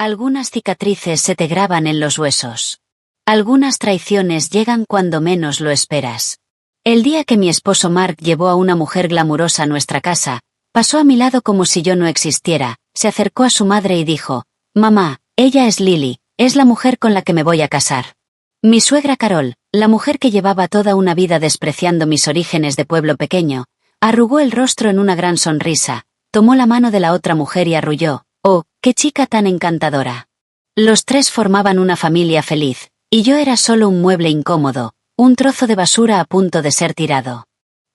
Algunas cicatrices se te graban en los huesos. Algunas traiciones llegan cuando menos lo esperas. El día que mi esposo Mark llevó a una mujer glamurosa a nuestra casa, pasó a mi lado como si yo no existiera, se acercó a su madre y dijo: «Mamá, ella es Lily, es la mujer con la que me voy a casar». Mi suegra Carol, la mujer que llevaba toda una vida despreciando mis orígenes de pueblo pequeño, arrugó el rostro en una gran sonrisa, tomó la mano de la otra mujer y arrulló: «Oh, qué chica tan encantadora». Los tres formaban una familia feliz, y yo era solo un mueble incómodo, un trozo de basura a punto de ser tirado.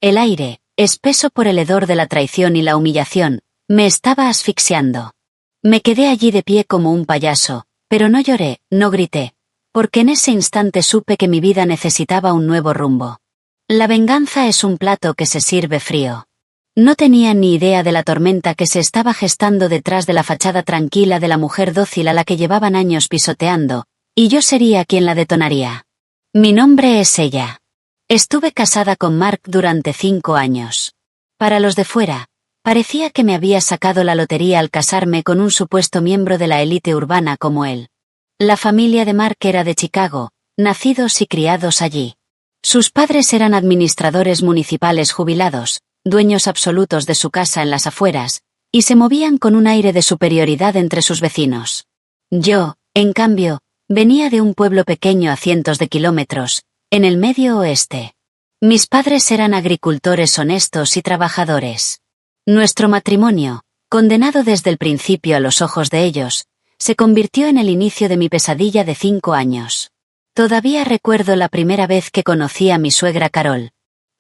El aire, espeso por el hedor de la traición y la humillación, me estaba asfixiando. Me quedé allí de pie como un payaso, pero no lloré, no grité, porque en ese instante supe que mi vida necesitaba un nuevo rumbo. La venganza es un plato que se sirve frío. No tenía ni idea de la tormenta que se estaba gestando detrás de la fachada tranquila de la mujer dócil a la que llevaban años pisoteando, y yo sería quien la detonaría. Mi nombre es ella. Estuve casada con Mark durante 5 años. Para los de fuera, parecía que me había sacado la lotería al casarme con un supuesto miembro de la élite urbana como él. La familia de Mark era de Chicago, nacidos y criados allí. Sus padres eran administradores municipales jubilados, dueños absolutos de su casa en las afueras, y se movían con un aire de superioridad entre sus vecinos. Yo, en cambio, venía de un pueblo pequeño a cientos de kilómetros, en el medio oeste. Mis padres eran agricultores honestos y trabajadores. Nuestro matrimonio, condenado desde el principio a los ojos de ellos, se convirtió en el inicio de mi pesadilla de 5 años. Todavía recuerdo la primera vez que conocí a mi suegra Carol.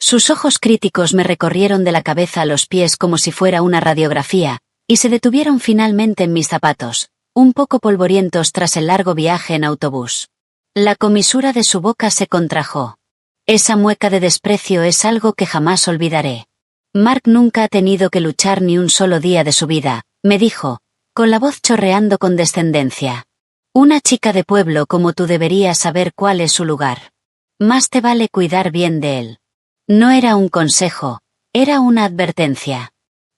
Sus ojos críticos me recorrieron de la cabeza a los pies como si fuera una radiografía, y se detuvieron finalmente en mis zapatos, un poco polvorientos tras el largo viaje en autobús. La comisura de su boca se contrajo. Esa mueca de desprecio es algo que jamás olvidaré. Mark nunca ha tenido que luchar ni un solo día de su vida, me dijo, con la voz chorreando con descendencia. Una chica de pueblo como tú debería saber cuál es su lugar. Más te vale cuidar bien de él. No era un consejo, era una advertencia.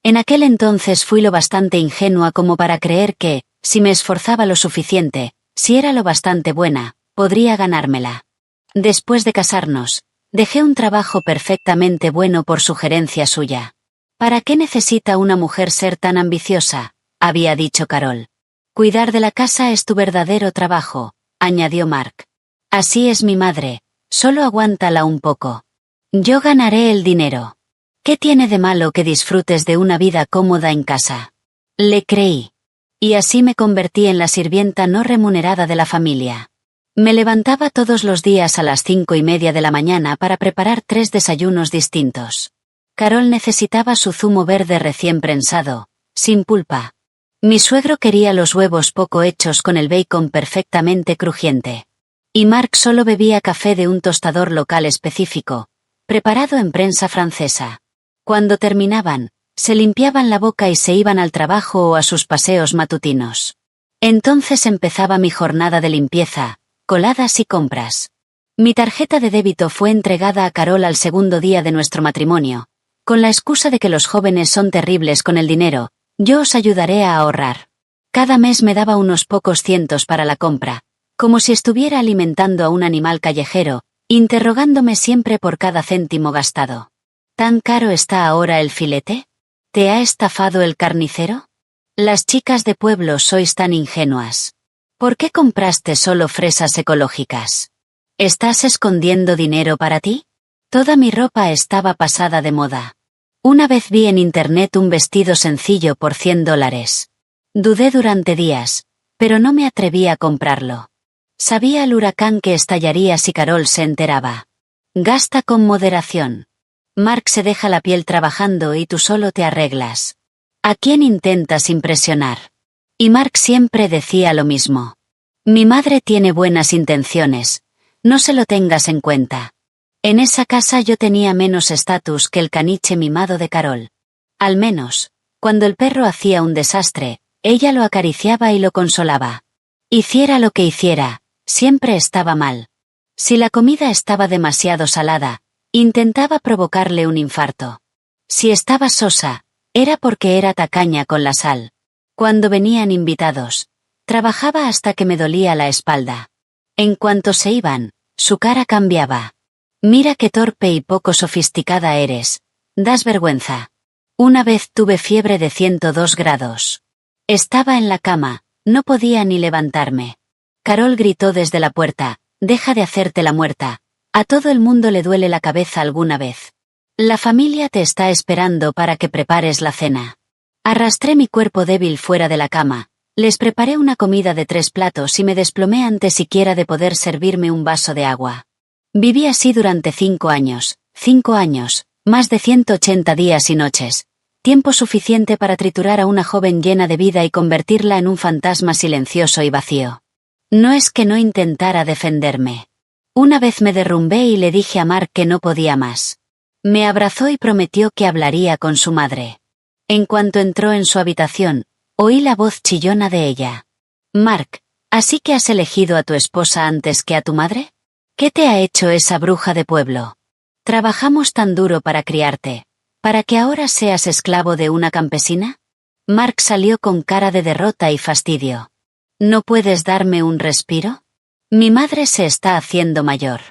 En aquel entonces fui lo bastante ingenua como para creer que, si me esforzaba lo suficiente, si era lo bastante buena, podría ganármela. Después de casarnos, dejé un trabajo perfectamente bueno por sugerencia suya. ¿Para qué necesita una mujer ser tan ambiciosa?, había dicho Carol. Cuidar de la casa es tu verdadero trabajo, añadió Mark. Así es mi madre, solo aguántala un poco. Yo ganaré el dinero. ¿Qué tiene de malo que disfrutes de una vida cómoda en casa? Le creí. Y así me convertí en la sirvienta no remunerada de la familia. Me levantaba todos los días a las 5:30 de la mañana para preparar 3 desayunos distintos. Carol necesitaba su zumo verde recién prensado, sin pulpa. Mi suegro quería los huevos poco hechos con el bacon perfectamente crujiente. Y Mark solo bebía café de un tostador local específico, preparado en prensa francesa. Cuando terminaban, se limpiaban la boca y se iban al trabajo o a sus paseos matutinos. Entonces empezaba mi jornada de limpieza, coladas y compras. Mi tarjeta de débito fue entregada a Carol al segundo día de nuestro matrimonio. Con la excusa de que los jóvenes son terribles con el dinero, yo os ayudaré a ahorrar. Cada mes me daba unos pocos cientos para la compra, como si estuviera alimentando a un animal callejero, interrogándome siempre por cada céntimo gastado. ¿Tan caro está ahora el filete? ¿Te ha estafado el carnicero? Las chicas de pueblo sois tan ingenuas. ¿Por qué compraste solo fresas ecológicas? ¿Estás escondiendo dinero para ti? Toda mi ropa estaba pasada de moda. Una vez vi en internet un vestido sencillo por $100. Dudé durante días, pero no me atreví a comprarlo. Sabía el huracán que estallaría si Carol se enteraba. Gasta con moderación. Mark se deja la piel trabajando y tú solo te arreglas. ¿A quién intentas impresionar? Y Mark siempre decía lo mismo. Mi madre tiene buenas intenciones, no se lo tengas en cuenta. En esa casa yo tenía menos estatus que el caniche mimado de Carol. Al menos, cuando el perro hacía un desastre, ella lo acariciaba y lo consolaba. Hiciera lo que hiciera, siempre estaba mal. Si la comida estaba demasiado salada, intentaba provocarle un infarto. Si estaba sosa, era porque era tacaña con la sal. Cuando venían invitados, Trabajaba hasta que me dolía la espalda. En cuanto se iban, su cara cambiaba. Mira qué torpe y poco sofisticada eres. Das vergüenza. Una vez tuve fiebre de 102 grados. Estaba en la cama, no podía ni levantarme. Carol gritó desde la puerta, deja de hacerte la muerta. A todo el mundo le duele la cabeza alguna vez. La familia te está esperando para que prepares la cena. Arrastré mi cuerpo débil fuera de la cama, les preparé una comida de 3 platos y me desplomé antes siquiera de poder servirme un vaso de agua. Viví así durante 5 años, más de 180 días y noches. Tiempo suficiente para triturar a una joven llena de vida y convertirla en un fantasma silencioso y vacío. No es que no intentara defenderme. Una vez me derrumbé y le dije a Mark que no podía más. Me abrazó y prometió que hablaría con su madre. En cuanto entró en su habitación, oí la voz chillona de ella. Mark, ¿así que has elegido a tu esposa antes que a tu madre? ¿Qué te ha hecho esa bruja de pueblo? Trabajamos tan duro para criarte, ¿para que ahora seas esclavo de una campesina? Mark salió con cara de derrota y fastidio. ¿No puedes darme un respiro? Mi madre se está haciendo mayor.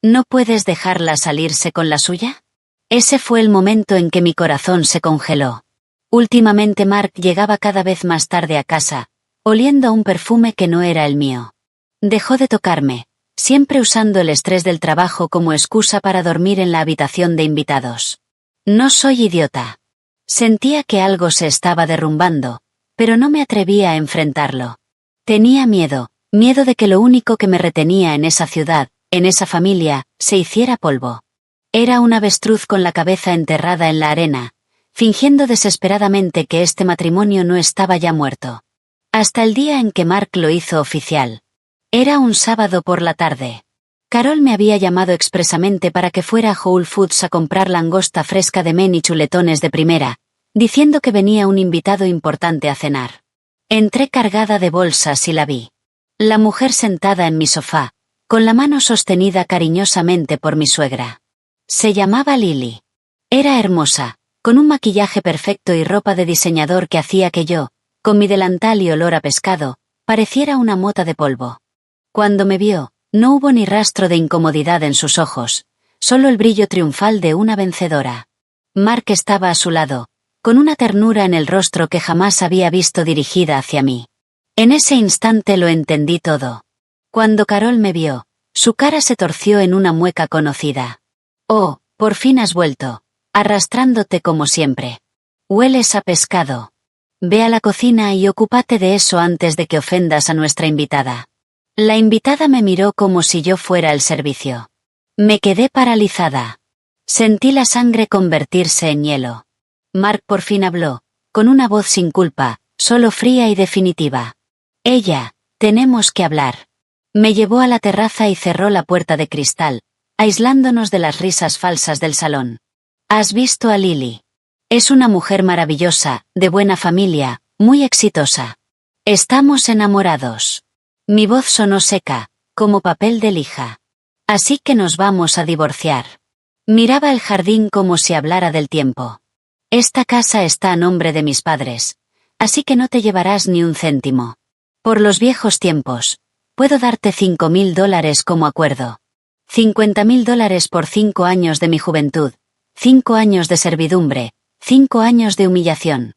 ¿No puedes dejarla salirse con la suya? Ese fue el momento en que mi corazón se congeló. Últimamente Mark llegaba cada vez más tarde a casa, oliendo a un perfume que no era el mío. Dejó de tocarme, siempre usando el estrés del trabajo como excusa para dormir en la habitación de invitados. No soy idiota. Sentía que algo se estaba derrumbando, pero no me atrevía a enfrentarlo. Tenía miedo de que lo único que me retenía en esa ciudad, en esa familia, se hiciera polvo. Era un avestruz con la cabeza enterrada en la arena, fingiendo desesperadamente que este matrimonio no estaba ya muerto. Hasta el día en que Mark lo hizo oficial. Era un sábado por la tarde. Carol me había llamado expresamente para que fuera a Whole Foods a comprar langosta fresca de Maine y chuletones de primera, diciendo que venía un invitado importante a cenar. Entré cargada de bolsas y la vi. La mujer sentada en mi sofá, con la mano sostenida cariñosamente por mi suegra. Se llamaba Lily. Era hermosa, con un maquillaje perfecto y ropa de diseñador que hacía que yo, con mi delantal y olor a pescado, pareciera una mota de polvo. Cuando me vio, no hubo ni rastro de incomodidad en sus ojos, solo el brillo triunfal de una vencedora. Mark estaba a su lado, con una ternura en el rostro que jamás había visto dirigida hacia mí. En ese instante lo entendí todo. Cuando Carol me vio, su cara se torció en una mueca conocida. Oh, por fin has vuelto, arrastrándote como siempre. Hueles a pescado. Ve a la cocina y ocúpate de eso antes de que ofendas a nuestra invitada. La invitada me miró como si yo fuera el servicio. Me quedé paralizada. Sentí la sangre convertirse en hielo. Mark por fin habló, con una voz sin culpa, solo fría y definitiva. Ella, tenemos que hablar. Me llevó a la terraza y cerró la puerta de cristal, aislándonos de las risas falsas del salón. ¿Has visto a Lily? Es una mujer maravillosa, de buena familia, muy exitosa. Estamos enamorados. Mi voz sonó seca, como papel de lija. Así que nos vamos a divorciar. Miraba el jardín como si hablara del tiempo. Esta casa está a nombre de mis padres, así que no te llevarás ni un céntimo. Por los viejos tiempos, puedo darte $5.000 como acuerdo. $50.000 por 5 años de mi juventud, 5 años de servidumbre, 5 años de humillación.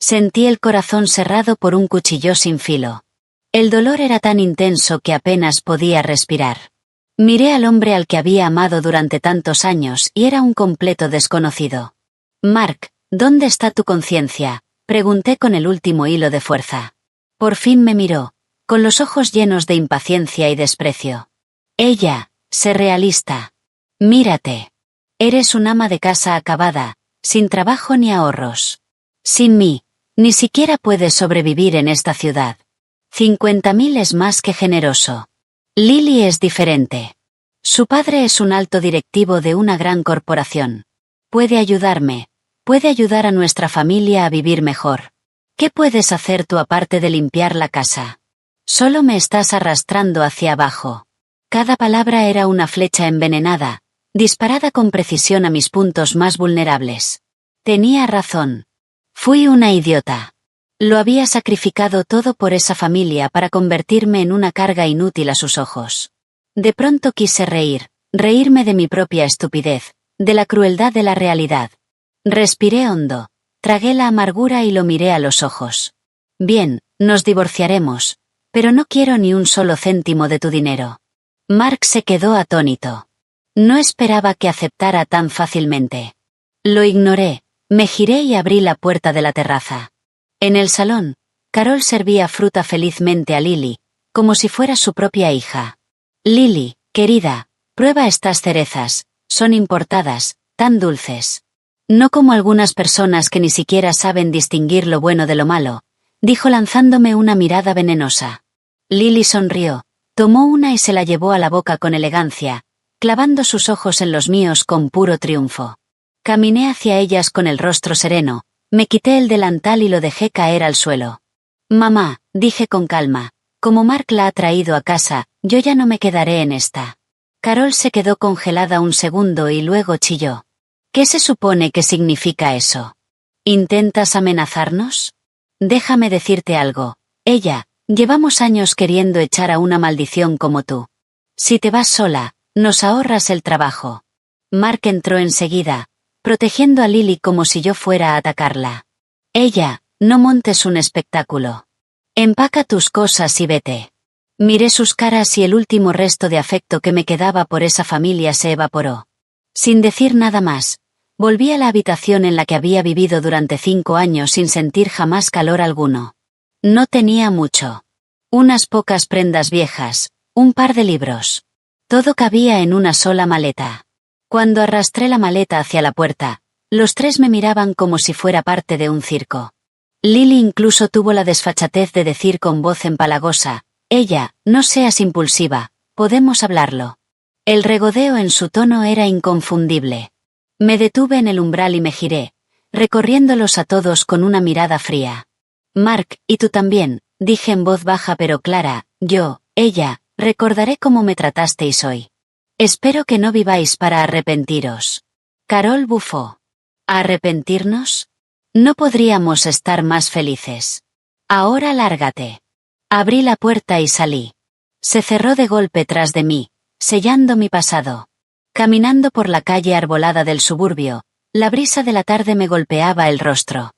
Sentí el corazón cerrado por un cuchillo sin filo. El dolor era tan intenso que apenas podía respirar. Miré al hombre al que había amado durante tantos años y era un completo desconocido. Mark, ¿dónde está tu conciencia?, pregunté con el último hilo de fuerza. Por fin me miró, con los ojos llenos de impaciencia y desprecio. Ella, sé realista. Mírate. Eres un ama de casa acabada, sin trabajo ni ahorros. Sin mí, ni siquiera puedes sobrevivir en esta ciudad. 50.000 es más que generoso. Lily es diferente. Su padre es un alto directivo de una gran corporación. Puede ayudarme, puede ayudar a nuestra familia a vivir mejor. ¿Qué puedes hacer tú aparte de limpiar la casa? Solo me estás arrastrando hacia abajo. Cada palabra era una flecha envenenada, disparada con precisión a mis puntos más vulnerables. Tenía razón. Fui una idiota. Lo había sacrificado todo por esa familia para convertirme en una carga inútil a sus ojos. De pronto quise reírme de mi propia estupidez, de la crueldad de la realidad. Respiré hondo, tragué la amargura y lo miré a los ojos. Bien, nos divorciaremos, pero no quiero ni un solo céntimo de tu dinero. Mark se quedó atónito. No esperaba que aceptara tan fácilmente. Lo ignoré, me giré y abrí la puerta de la terraza. En el salón, Carol servía fruta felizmente a Lily, como si fuera su propia hija. Lily, querida, prueba estas cerezas, son importadas, tan dulces. No como algunas personas que ni siquiera saben distinguir lo bueno de lo malo, dijo lanzándome una mirada venenosa. Lily sonrió, tomó una y se la llevó a la boca con elegancia, clavando sus ojos en los míos con puro triunfo. Caminé hacia ellas con el rostro sereno, me quité el delantal y lo dejé caer al suelo. Mamá, dije con calma, como Mark la ha traído a casa, yo ya no me quedaré en esta. Carol se quedó congelada un segundo y luego chilló. ¿Qué se supone que significa eso? ¿Intentas amenazarnos? Déjame decirte algo, llevamos años queriendo echar a una maldición como tú. Si te vas sola, nos ahorras el trabajo. Mark entró enseguida, protegiendo a Lily como si yo fuera a atacarla. No montes un espectáculo. Empaca tus cosas y vete. Miré sus caras y el último resto de afecto que me quedaba por esa familia se evaporó. Sin decir nada más, volví a la habitación en la que había vivido durante 5 años sin sentir jamás calor alguno. No tenía mucho. Unas pocas prendas viejas, un par de libros. Todo cabía en una sola maleta. Cuando arrastré la maleta hacia la puerta, los 3 me miraban como si fuera parte de un circo. Lily incluso tuvo la desfachatez de decir con voz empalagosa, no seas impulsiva, podemos hablarlo. El regodeo en su tono era inconfundible. Me detuve en el umbral y me giré, recorriéndolos a todos con una mirada fría. Mark, y tú también, dije en voz baja pero clara, recordaré cómo me tratasteis hoy. Espero que no viváis para arrepentiros. Carol bufó. ¿Arrepentirnos? No podríamos estar más felices. Ahora lárgate. Abrí la puerta y salí. Se cerró de golpe tras de mí, sellando mi pasado. Caminando por la calle arbolada del suburbio, la brisa de la tarde me golpeaba el rostro.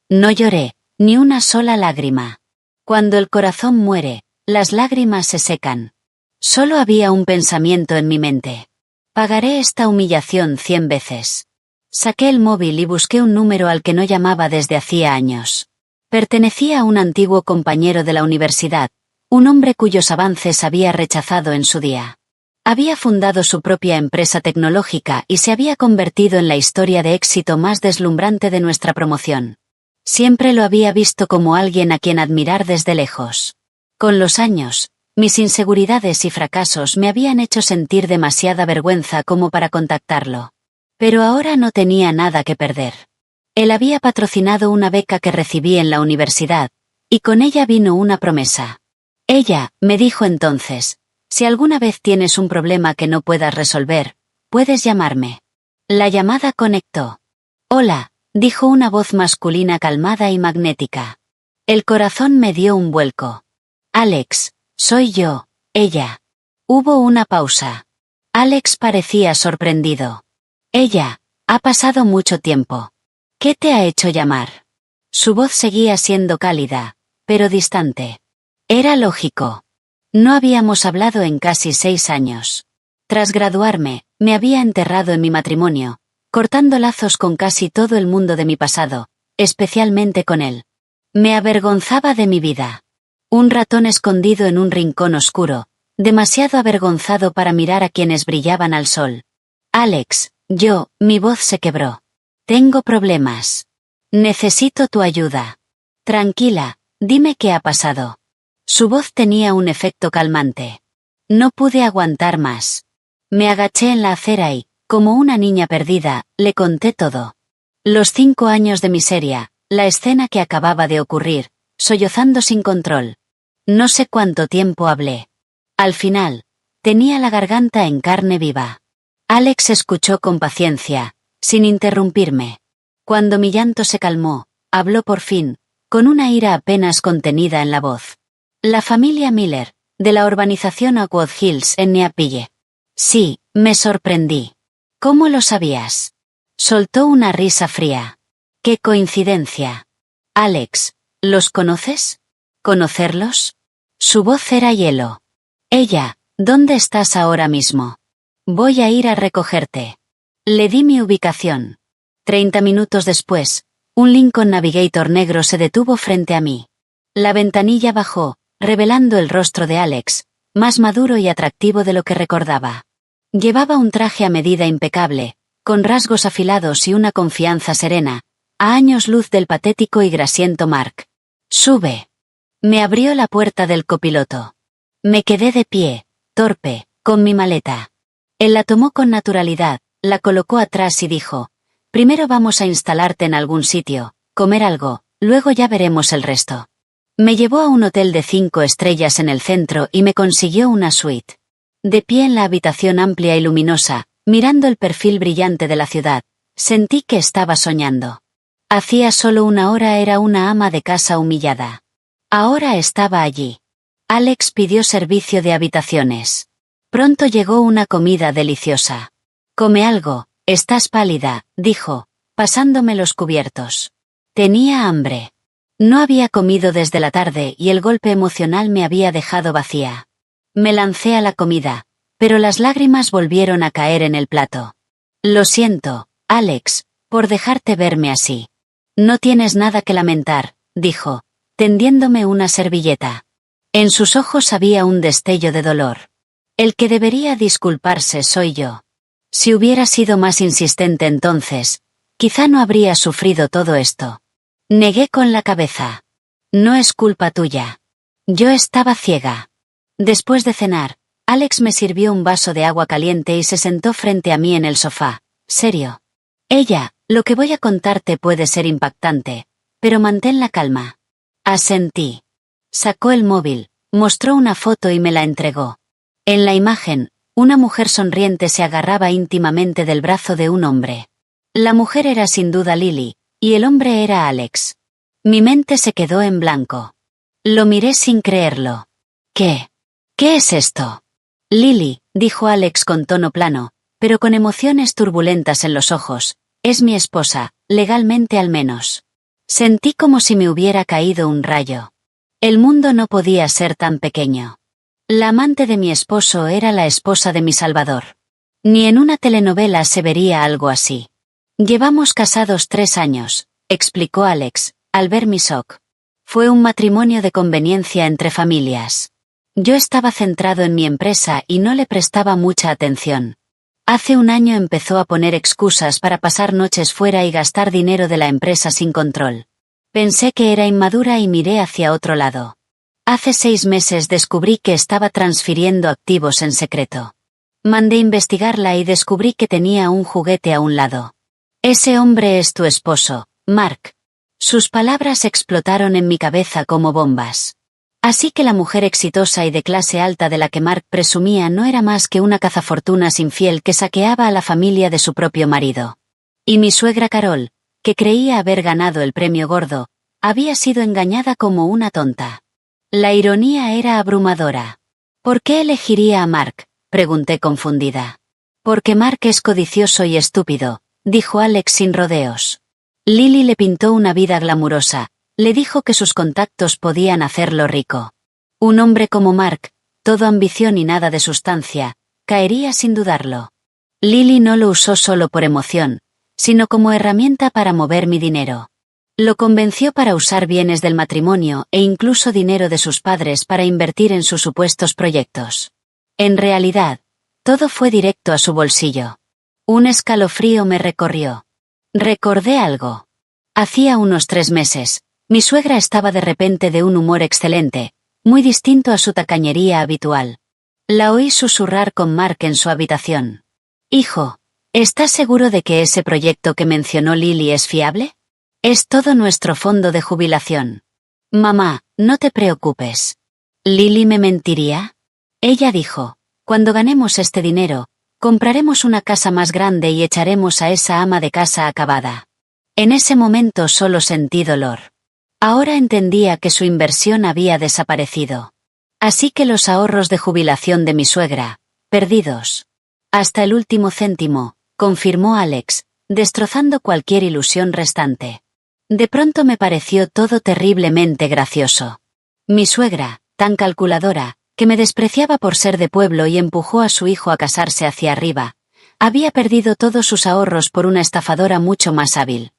No lloré, ni una sola lágrima. Cuando el corazón muere, las lágrimas se secan. Solo había un pensamiento en mi mente. Pagaré esta humillación 100 veces. Saqué el móvil y busqué un número al que no llamaba desde hacía años. Pertenecía a un antiguo compañero de la universidad, un hombre cuyos avances había rechazado en su día. Había fundado su propia empresa tecnológica y se había convertido en la historia de éxito más deslumbrante de nuestra promoción. Siempre lo había visto como alguien a quien admirar desde lejos. Con los años, mis inseguridades y fracasos me habían hecho sentir demasiada vergüenza como para contactarlo. Pero ahora no tenía nada que perder. Él había patrocinado una beca que recibí en la universidad, y con ella vino una promesa. Me dijo entonces, si alguna vez tienes un problema que no puedas resolver, puedes llamarme. La llamada conectó. Hola, dijo una voz masculina calmada y magnética. El corazón me dio un vuelco. Alex, soy yo, Hubo una pausa. Alex parecía sorprendido. Ha pasado mucho tiempo. ¿Qué te ha hecho llamar? Su voz seguía siendo cálida, pero distante. Era lógico. No habíamos hablado en casi 6 años. Tras graduarme, me había enterrado en mi matrimonio, cortando lazos con casi todo el mundo de mi pasado, especialmente con él. Me avergonzaba de mi vida. Un ratón escondido en un rincón oscuro, demasiado avergonzado para mirar a quienes brillaban al sol. Alex, mi voz se quebró. Tengo problemas. Necesito tu ayuda. Tranquila, dime qué ha pasado. Su voz tenía un efecto calmante. No pude aguantar más. Me agaché en la acera y, como una niña perdida, le conté todo. Los 5 años de miseria, la escena que acababa de ocurrir, sollozando sin control. No sé cuánto tiempo hablé. Al final, tenía la garganta en carne viva. Alex escuchó con paciencia, sin interrumpirme. Cuando mi llanto se calmó, habló por fin, con una ira apenas contenida en la voz. La familia Miller, de la urbanización Oakwood Hills en Neapille. Sí, me sorprendí. ¿Cómo lo sabías? Soltó una risa fría. ¡Qué coincidencia! Alex, ¿los conoces? ¿Conocerlos? Su voz era hielo. Ella, ¿dónde estás ahora mismo? Voy a ir a recogerte. Le di mi ubicación. 30 minutos después, un Lincoln Navigator negro se detuvo frente a mí. La ventanilla bajó, revelando el rostro de Alex, más maduro y atractivo de lo que recordaba. Llevaba un traje a medida impecable, con rasgos afilados y una confianza serena, a años luz del patético y grasiento Mark. Sube. Me abrió la puerta del copiloto. Me quedé de pie, torpe, con mi maleta. Él la tomó con naturalidad, la colocó atrás y dijo: primero vamos a instalarte en algún sitio, comer algo, luego ya veremos el resto. Me llevó a un hotel de 5 estrellas en el centro y me consiguió una suite. De pie en la habitación amplia y luminosa, mirando el perfil brillante de la ciudad, sentí que estaba soñando. Hacía solo una hora era una ama de casa humillada. Ahora estaba allí. Alex pidió servicio de habitaciones. Pronto llegó una comida deliciosa. Come algo, estás pálida, dijo, pasándome los cubiertos. Tenía hambre. No había comido desde la tarde y el golpe emocional me había dejado vacía. Me lancé a la comida, pero las lágrimas volvieron a caer en el plato. Lo siento, Alex, por dejarte verme así. No tienes nada que lamentar, dijo, tendiéndome una servilleta. En sus ojos había un destello de dolor. El que debería disculparse soy yo. Si hubiera sido más insistente entonces, quizá no habría sufrido todo esto. Negué con la cabeza. No es culpa tuya. Yo estaba ciega. Después de cenar, Alex me sirvió un vaso de agua caliente y se sentó frente a mí en el sofá. Serio. Ella, lo que voy a contarte puede ser impactante, pero mantén la calma. Asentí. Sacó el móvil, mostró una foto y me la entregó. En la imagen, una mujer sonriente se agarraba íntimamente del brazo de un hombre. La mujer era sin duda Lily, y el hombre era Alex. Mi mente se quedó en blanco. Lo miré sin creerlo. ¿Qué? ¿Qué es esto? Lily, dijo Alex con tono plano, pero con emociones turbulentas en los ojos, es mi esposa, legalmente al menos. Sentí como si me hubiera caído un rayo. El mundo no podía ser tan pequeño. La amante de mi esposo era la esposa de mi Salvador. Ni en una telenovela se vería algo así. Llevamos casados 3 años, explicó Alex, al ver mi shock. Fue un matrimonio de conveniencia entre familias. Yo estaba centrado en mi empresa y no le prestaba mucha atención. Hace un año empezó a poner excusas para pasar noches fuera y gastar dinero de la empresa sin control. Pensé que era inmadura y miré hacia otro lado. Hace 6 meses descubrí que estaba transfiriendo activos en secreto. Mandé investigarla y descubrí que tenía un juguete a un lado. Ese hombre es tu esposo, Mark. Sus palabras explotaron en mi cabeza como bombas. Así que la mujer exitosa y de clase alta de la que Mark presumía no era más que una cazafortunas infiel que saqueaba a la familia de su propio marido. Y mi suegra Carol, que creía haber ganado el premio gordo, había sido engañada como una tonta. La ironía era abrumadora. ¿Por qué elegiría a Mark?, pregunté confundida. Porque Mark es codicioso y estúpido, dijo Alex sin rodeos. Lily le pintó una vida glamurosa, le dijo que sus contactos podían hacerlo rico. Un hombre como Mark, todo ambición y nada de sustancia, caería sin dudarlo. Lily no lo usó solo por emoción, sino como herramienta para mover mi dinero. Lo convenció para usar bienes del matrimonio e incluso dinero de sus padres para invertir en sus supuestos proyectos. En realidad, todo fue directo a su bolsillo. Un escalofrío me recorrió. Recordé algo. Hacía unos 3 meses, mi suegra estaba de repente de un humor excelente, muy distinto a su tacañería habitual. La oí susurrar con Mark en su habitación. Hijo, ¿estás seguro de que ese proyecto que mencionó Lily es fiable? Es todo nuestro fondo de jubilación. Mamá, no te preocupes. ¿Lily me mentiría? Ella dijo, cuando ganemos este dinero, compraremos una casa más grande y echaremos a esa ama de casa acabada. En ese momento solo sentí dolor. Ahora entendía que su inversión había desaparecido. Así que los ahorros de jubilación de mi suegra, perdidos. Hasta el último céntimo, confirmó Alex, destrozando cualquier ilusión restante. De pronto me pareció todo terriblemente gracioso. Mi suegra, tan calculadora, que me despreciaba por ser de pueblo y empujó a su hijo a casarse hacia arriba, había perdido todos sus ahorros por una estafadora mucho más hábil.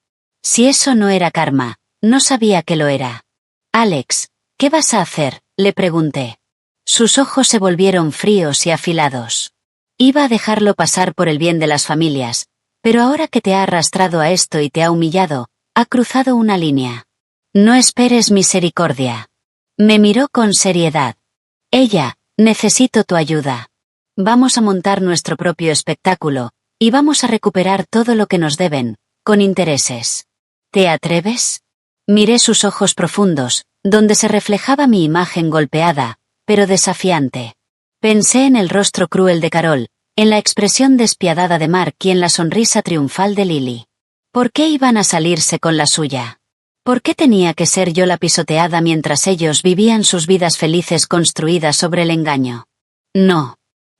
Si eso no era karma, no sabía que lo era. Alex, ¿qué vas a hacer?, le pregunté. Sus ojos se volvieron fríos y afilados. Iba a dejarlo pasar por el bien de las familias, pero ahora que te ha arrastrado a esto y te ha humillado, ha cruzado una línea. No esperes misericordia. Me miró con seriedad. Ella, necesito tu ayuda. Vamos a montar nuestro propio espectáculo, y vamos a recuperar todo lo que nos deben, con intereses. ¿Te atreves? Miré sus ojos profundos, donde se reflejaba mi imagen golpeada, pero desafiante. Pensé en el rostro cruel de Carol, en la expresión despiadada de Mark y en la sonrisa triunfal de Lily. ¿Por qué iban a salirse con la suya? ¿Por qué tenía que ser yo la pisoteada mientras ellos vivían sus vidas felices construidas sobre el engaño? No.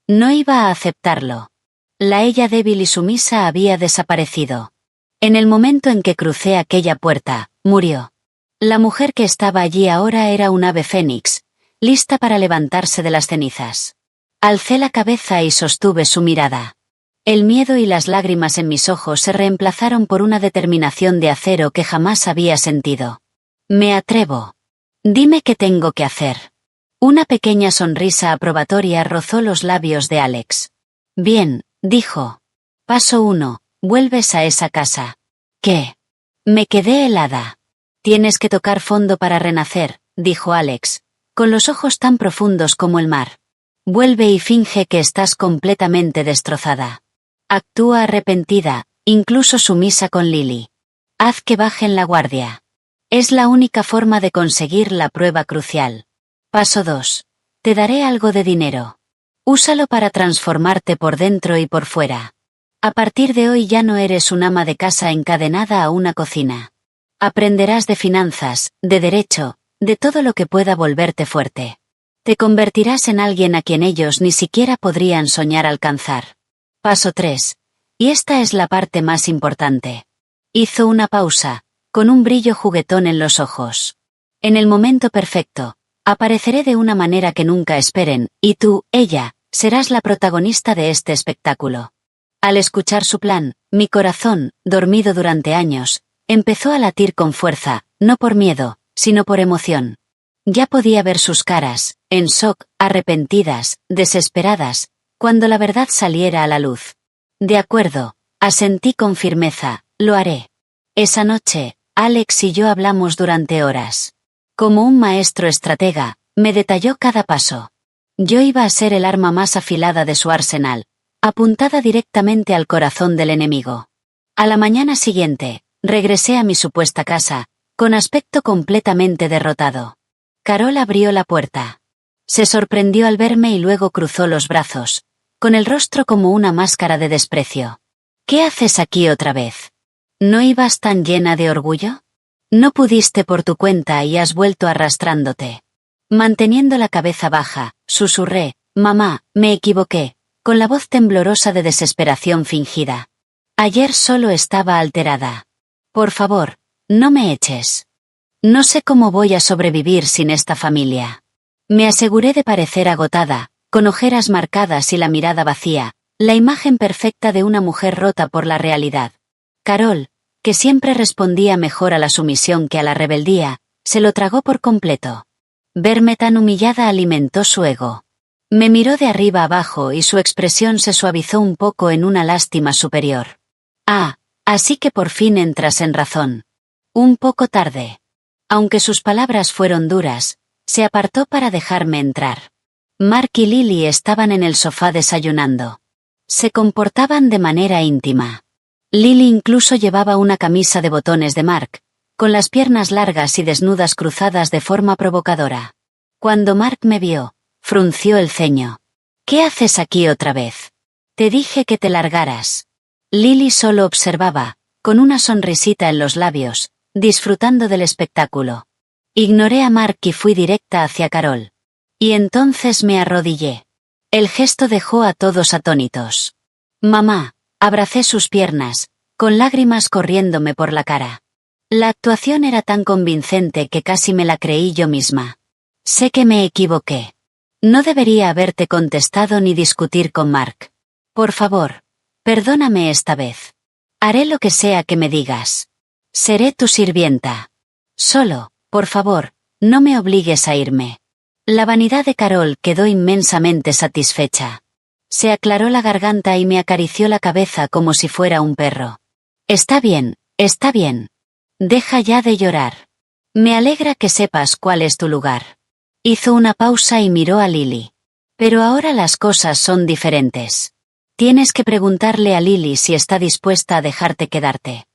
No iba a aceptarlo. La ella débil y sumisa había desaparecido. En el momento en que crucé aquella puerta, murió. La mujer que estaba allí ahora era un ave fénix, lista para levantarse de las cenizas. Alcé la cabeza y sostuve su mirada. El miedo y las lágrimas en mis ojos se reemplazaron por una determinación de acero que jamás había sentido. Me atrevo. Dime qué tengo que hacer. Una pequeña sonrisa aprobatoria rozó los labios de Alex. Bien, dijo. Paso 1, vuelves a esa casa. ¿Qué? Me quedé helada. Tienes que tocar fondo para renacer, dijo Alex, con los ojos tan profundos como el mar. Vuelve y finge que estás completamente destrozada. Actúa arrepentida, incluso sumisa con Lily. Haz que bajen la guardia. Es la única forma de conseguir la prueba crucial. Paso 2. Te daré algo de dinero. Úsalo para transformarte por dentro y por fuera. A partir de hoy ya no eres un ama de casa encadenada a una cocina. Aprenderás de finanzas, de derecho, de todo lo que pueda volverte fuerte. Te convertirás en alguien a quien ellos ni siquiera podrían soñar alcanzar. Paso 3. Y esta es la parte más importante. Hizo una pausa, con un brillo juguetón en los ojos. En el momento perfecto, apareceré de una manera que nunca esperen, y tú, ella, serás la protagonista de este espectáculo. Al escuchar su plan, mi corazón, dormido durante años, empezó a latir con fuerza, no por miedo, sino por emoción. Ya podía ver sus caras, en shock, arrepentidas, desesperadas, cuando la verdad saliera a la luz. De acuerdo, asentí con firmeza, lo haré. Esa noche, Alex y yo hablamos durante horas. Como un maestro estratega, me detalló cada paso. Yo iba a ser el arma más afilada de su arsenal, apuntada directamente al corazón del enemigo. A la mañana siguiente, regresé a mi supuesta casa, con aspecto completamente derrotado. Carol abrió la puerta. Se sorprendió al verme y luego cruzó los brazos, con el rostro como una máscara de desprecio. ¿Qué haces aquí otra vez? ¿No ibas tan llena de orgullo? No pudiste por tu cuenta y has vuelto arrastrándote. Manteniendo la cabeza baja, susurré, mamá, me equivoqué, con la voz temblorosa de desesperación fingida. Ayer solo estaba alterada. Por favor, no me eches. No sé cómo voy a sobrevivir sin esta familia. Me aseguré de parecer agotada, con ojeras marcadas y la mirada vacía, la imagen perfecta de una mujer rota por la realidad. Carol, que siempre respondía mejor a la sumisión que a la rebeldía, se lo tragó por completo. Verme tan humillada alimentó su ego. Me miró de arriba abajo y su expresión se suavizó un poco en una lástima superior. Ah, así que por fin entras en razón. Un poco tarde. Aunque sus palabras fueron duras, se apartó para dejarme entrar. Mark y Lily estaban en el sofá desayunando. Se comportaban de manera íntima. Lily incluso llevaba una camisa de botones de Mark, con las piernas largas y desnudas cruzadas de forma provocadora. Cuando Mark me vio, frunció el ceño. ¿Qué haces aquí otra vez? Te dije que te largaras. Lily solo observaba, con una sonrisita en los labios, disfrutando del espectáculo. Ignoré a Mark y fui directa hacia Carol. Y entonces me arrodillé. El gesto dejó a todos atónitos. Mamá, abracé sus piernas, con lágrimas corriéndome por la cara. La actuación era tan convincente que casi me la creí yo misma. Sé que me equivoqué. No debería haberte contestado ni discutir con Mark. Por favor, perdóname esta vez. Haré lo que sea que me digas. Seré tu sirvienta. Solo, por favor, no me obligues a irme. La vanidad de Carol quedó inmensamente satisfecha. Se aclaró la garganta y me acarició la cabeza como si fuera un perro. Está bien, está bien. Deja ya de llorar. Me alegra que sepas cuál es tu lugar. Hizo una pausa y miró a Lily. Pero ahora las cosas son diferentes. Tienes que preguntarle a Lily si está dispuesta a dejarte quedarte.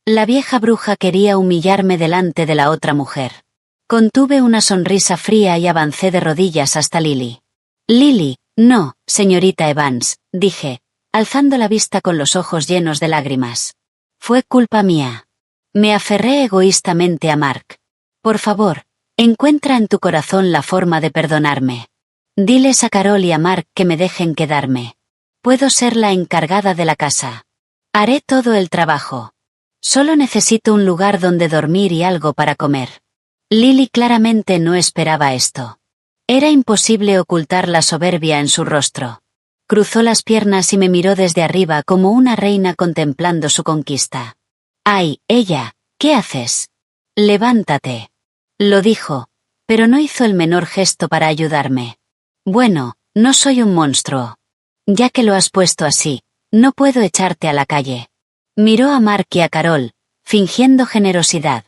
La vieja bruja quería humillarme delante de la otra mujer. Contuve una sonrisa fría y avancé de rodillas hasta Lily. Lily, no, señorita Evans, dije, alzando la vista con los ojos llenos de lágrimas. Fue culpa mía. Me aferré egoístamente a Mark. Por favor, encuentra en tu corazón la forma de perdonarme. Diles a Carol y a Mark que me dejen quedarme. Puedo ser la encargada de la casa. Haré todo el trabajo. Solo necesito un lugar donde dormir y algo para comer. Lily claramente no esperaba esto. Era imposible ocultar la soberbia en su rostro. Cruzó las piernas y me miró desde arriba como una reina contemplando su conquista. ¡Ay, ella! ¿Qué haces? Levántate. Lo dijo, pero no hizo el menor gesto para ayudarme. Bueno, no soy un monstruo. Ya que lo has puesto así, no puedo echarte a la calle. Miró a Mark y a Carol, fingiendo generosidad.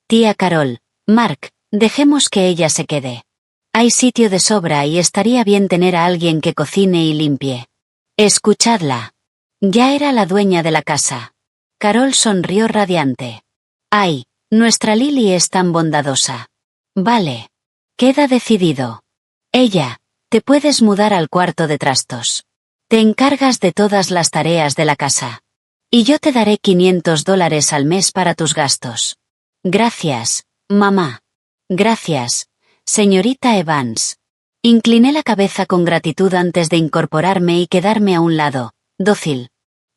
Tía Carol, Mark, dejemos que ella se quede. Hay sitio de sobra y estaría bien tener a alguien que cocine y limpie. Escuchadla. Ya era la dueña de la casa. Carol sonrió radiante. Ay, nuestra Lily es tan bondadosa. Vale. Queda decidido. Ella, te puedes mudar al cuarto de trastos. Te encargas de todas las tareas de la casa. Y yo te daré $500 al mes para tus gastos. Gracias, mamá. Gracias, señorita Evans. Incliné la cabeza con gratitud antes de incorporarme y quedarme a un lado, dócil.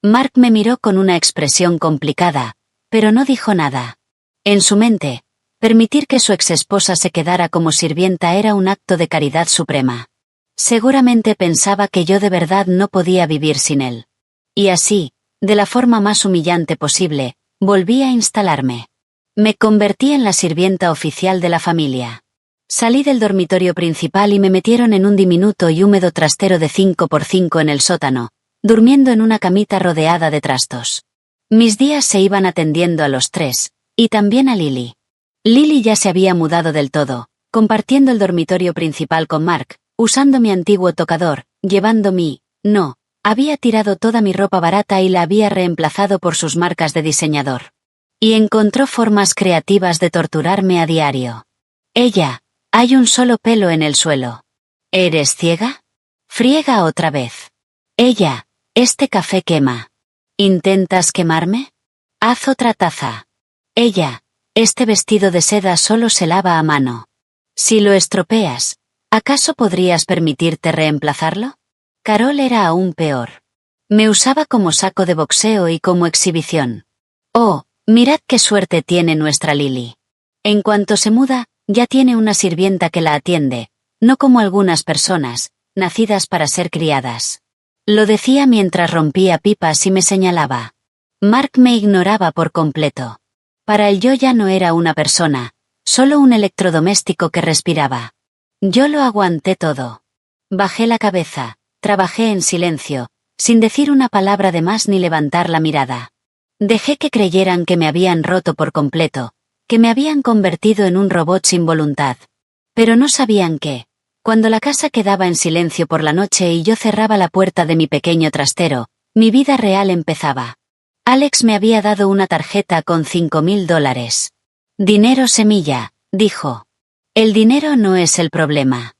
Mark me miró con una expresión complicada, pero no dijo nada. En su mente, permitir que su exesposa se quedara como sirvienta era un acto de caridad suprema. Seguramente pensaba que yo de verdad no podía vivir sin él. Y así, de la forma más humillante posible, volví a instalarme. Me convertí en la sirvienta oficial de la familia. Salí del dormitorio principal y me metieron en un diminuto y húmedo trastero de 5x5 en el sótano, durmiendo en una camita rodeada de trastos. Mis días se iban atendiendo a los tres, y también a Lily. Lily ya se había mudado del todo, compartiendo el dormitorio principal con Mark, usando mi antiguo tocador, llevando había tirado toda mi ropa barata y la había reemplazado por sus marcas de diseñador. Y encontró formas creativas de torturarme a diario. Ella, hay un solo pelo en el suelo. ¿Eres ciega? Friega otra vez. Ella, este café quema. ¿Intentas quemarme? Haz otra taza. Ella, este vestido de seda solo se lava a mano. Si lo estropeas, ¿acaso podrías permitirte reemplazarlo? Carol era aún peor. Me usaba como saco de boxeo y como exhibición. Oh, mirad qué suerte tiene nuestra Lily. En cuanto se muda, ya tiene una sirvienta que la atiende, no como algunas personas, nacidas para ser criadas. Lo decía mientras rompía pipas y me señalaba. Mark me ignoraba por completo. Para él yo ya no era una persona, solo un electrodoméstico que respiraba. Yo lo aguanté todo. Bajé la cabeza, trabajé en silencio, sin decir una palabra de más ni levantar la mirada. Dejé que creyeran que me habían roto por completo, que me habían convertido en un robot sin voluntad. Pero no sabían que, cuando la casa quedaba en silencio por la noche y yo cerraba la puerta de mi pequeño trastero, mi vida real empezaba. Alex me había dado una tarjeta con $5.000. Dinero semilla, dijo. El dinero no es el problema.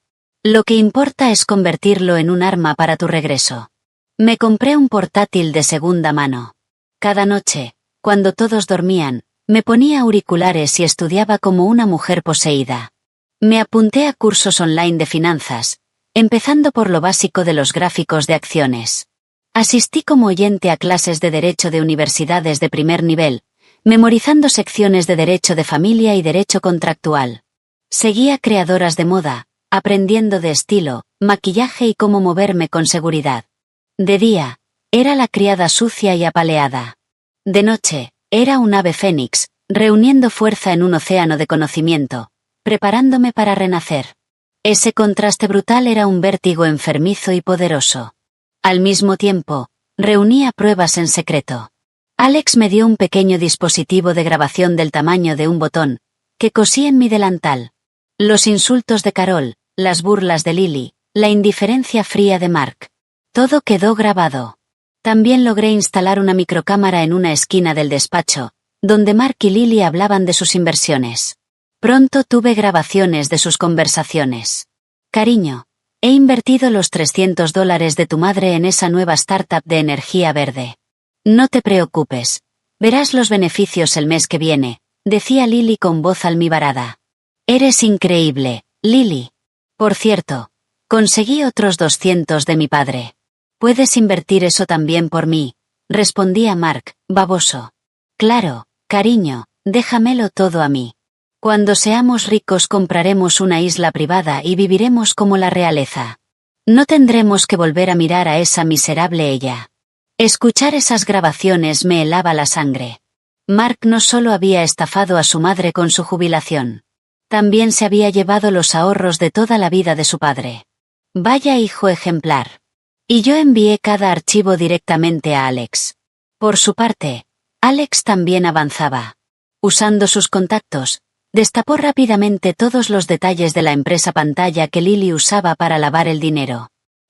Lo que importa es convertirlo en un arma para tu regreso. Me compré un portátil de segunda mano. Cada noche, cuando todos dormían, Me ponía auriculares y estudiaba como una mujer poseída. Me apunté a cursos online de finanzas, empezando por lo básico de los gráficos de acciones. Asistí como oyente a clases de derecho de universidades de primer nivel, memorizando secciones de derecho de familia y derecho contractual. Seguía creadoras de moda, aprendiendo de estilo, maquillaje y cómo moverme con seguridad. De día, era la criada sucia y apaleada. De noche, era un ave fénix, reuniendo fuerza en un océano de conocimiento, preparándome para renacer. Ese contraste brutal era un vértigo enfermizo y poderoso. Al mismo tiempo, reunía pruebas en secreto. Alex me dio un pequeño dispositivo de grabación del tamaño de un botón, que cosí en mi delantal. Los insultos de Carol, las burlas de Lily, la indiferencia fría de Mark. Todo quedó grabado. También logré instalar una microcámara en una esquina del despacho, donde Mark y Lily hablaban de sus inversiones. Pronto tuve grabaciones de sus conversaciones. Cariño, he invertido los $300 de tu madre en esa nueva startup de energía verde. No te preocupes. Verás los beneficios el mes que viene, decía Lily con voz almibarada. Eres increíble, Lily. Por cierto, conseguí otros 200 de mi padre. Puedes invertir eso también por mí, respondía Mark, baboso. Claro, cariño, déjamelo todo a mí. Cuando seamos ricos compraremos una isla privada y viviremos como la realeza. No tendremos que volver a mirar a esa miserable ella. Escuchar esas grabaciones me helaba la sangre. Mark no solo había estafado a su madre con su jubilación. También se había llevado los ahorros de toda la vida de su padre. Vaya hijo ejemplar. Y yo envié cada archivo directamente a Alex. Por su parte, Alex también avanzaba. Usando sus contactos, destapó rápidamente todos los detalles de la empresa pantalla que Lily usaba para lavar el dinero.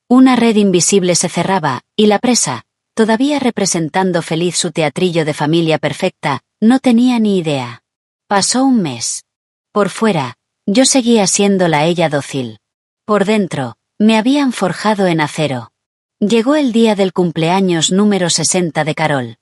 Una red invisible se cerraba, y la presa, todavía representando feliz su teatrillo de familia perfecta, no tenía ni idea. Pasó un mes. Por fuera, yo seguía siendo la ella dócil. Por dentro, me habían forjado en acero. Llegó el día del cumpleaños número 60 de Carol.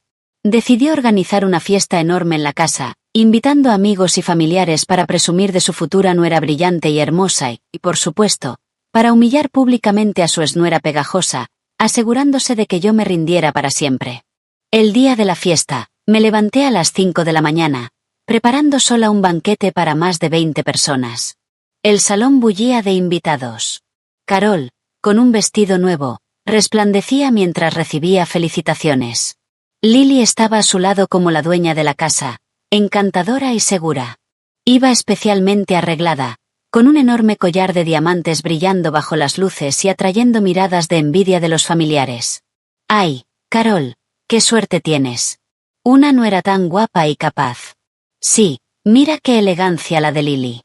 Decidió organizar una fiesta enorme en la casa, invitando amigos y familiares para presumir de su futura nuera brillante y hermosa y, por supuesto, para humillar públicamente a su exnuera pegajosa, asegurándose de que yo me rindiera para siempre. El día de la fiesta, me levanté a las 5 de la mañana, preparando sola un banquete para más de 20 personas. El salón bullía de invitados. Carol, con un vestido nuevo, resplandecía mientras recibía felicitaciones. Lily estaba a su lado como la dueña de la casa, encantadora y segura. Iba especialmente arreglada, con un enorme collar de diamantes brillando bajo las luces y atrayendo miradas de envidia de los familiares. ¡Ay, Carol, qué suerte tienes! Una nuera tan guapa y capaz. Sí, mira qué elegancia la de Lily.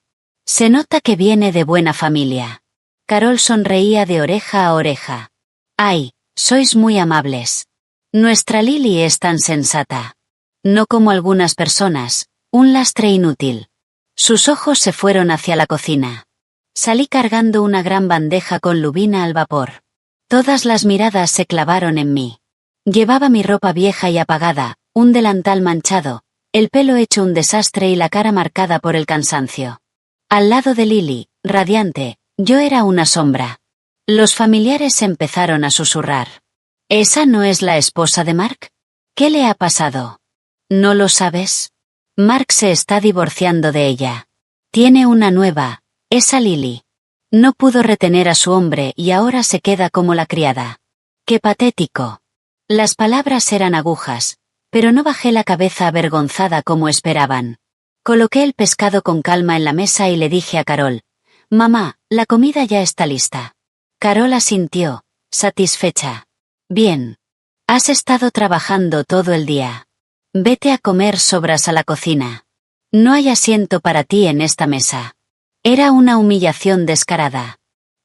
Se nota que viene de buena familia. Carol sonreía de oreja a oreja. ¡Ay, sois muy amables! Nuestra Lily es tan sensata. No como algunas personas, un lastre inútil. Sus ojos se fueron hacia la cocina. Salí cargando una gran bandeja con lubina al vapor. Todas las miradas se clavaron en mí. Llevaba mi ropa vieja y apagada, un delantal manchado, el pelo hecho un desastre y la cara marcada por el cansancio. Al lado de Lily, radiante, yo era una sombra. Los familiares empezaron a susurrar. ¿Esa no es la esposa de Mark? ¿Qué le ha pasado? ¿No lo sabes? Mark se está divorciando de ella. Tiene una nueva, esa Lily. No pudo retener a su hombre y ahora se queda como la criada. ¡Qué patético! Las palabras eran agujas, pero no bajé la cabeza avergonzada como esperaban. Coloqué el pescado con calma en la mesa y le dije a Carol, «Mamá, la comida ya está lista». Carol asintió, satisfecha. «Bien. Has estado trabajando todo el día. Vete a comer sobras a la cocina. No hay asiento para ti en esta mesa». Era una humillación descarada.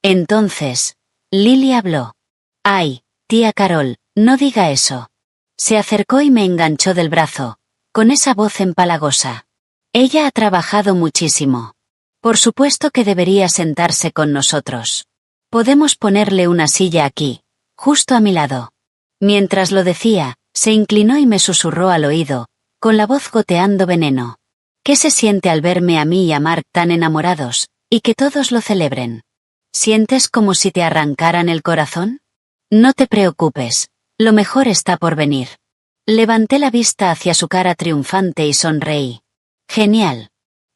Entonces, Lily habló. «Ay, tía Carol, no diga eso». Se acercó y me enganchó del brazo, con esa voz empalagosa. «Ella ha trabajado muchísimo. Por supuesto que debería sentarse con nosotros. Podemos ponerle una silla aquí, justo a mi lado». Mientras lo decía, se inclinó y me susurró al oído, con la voz goteando veneno. ¿Qué se siente al verme a mí y a Mark tan enamorados, y que todos lo celebren? ¿Sientes como si te arrancaran el corazón? No te preocupes, lo mejor está por venir. Levanté la vista hacia su cara triunfante y sonreí. Genial.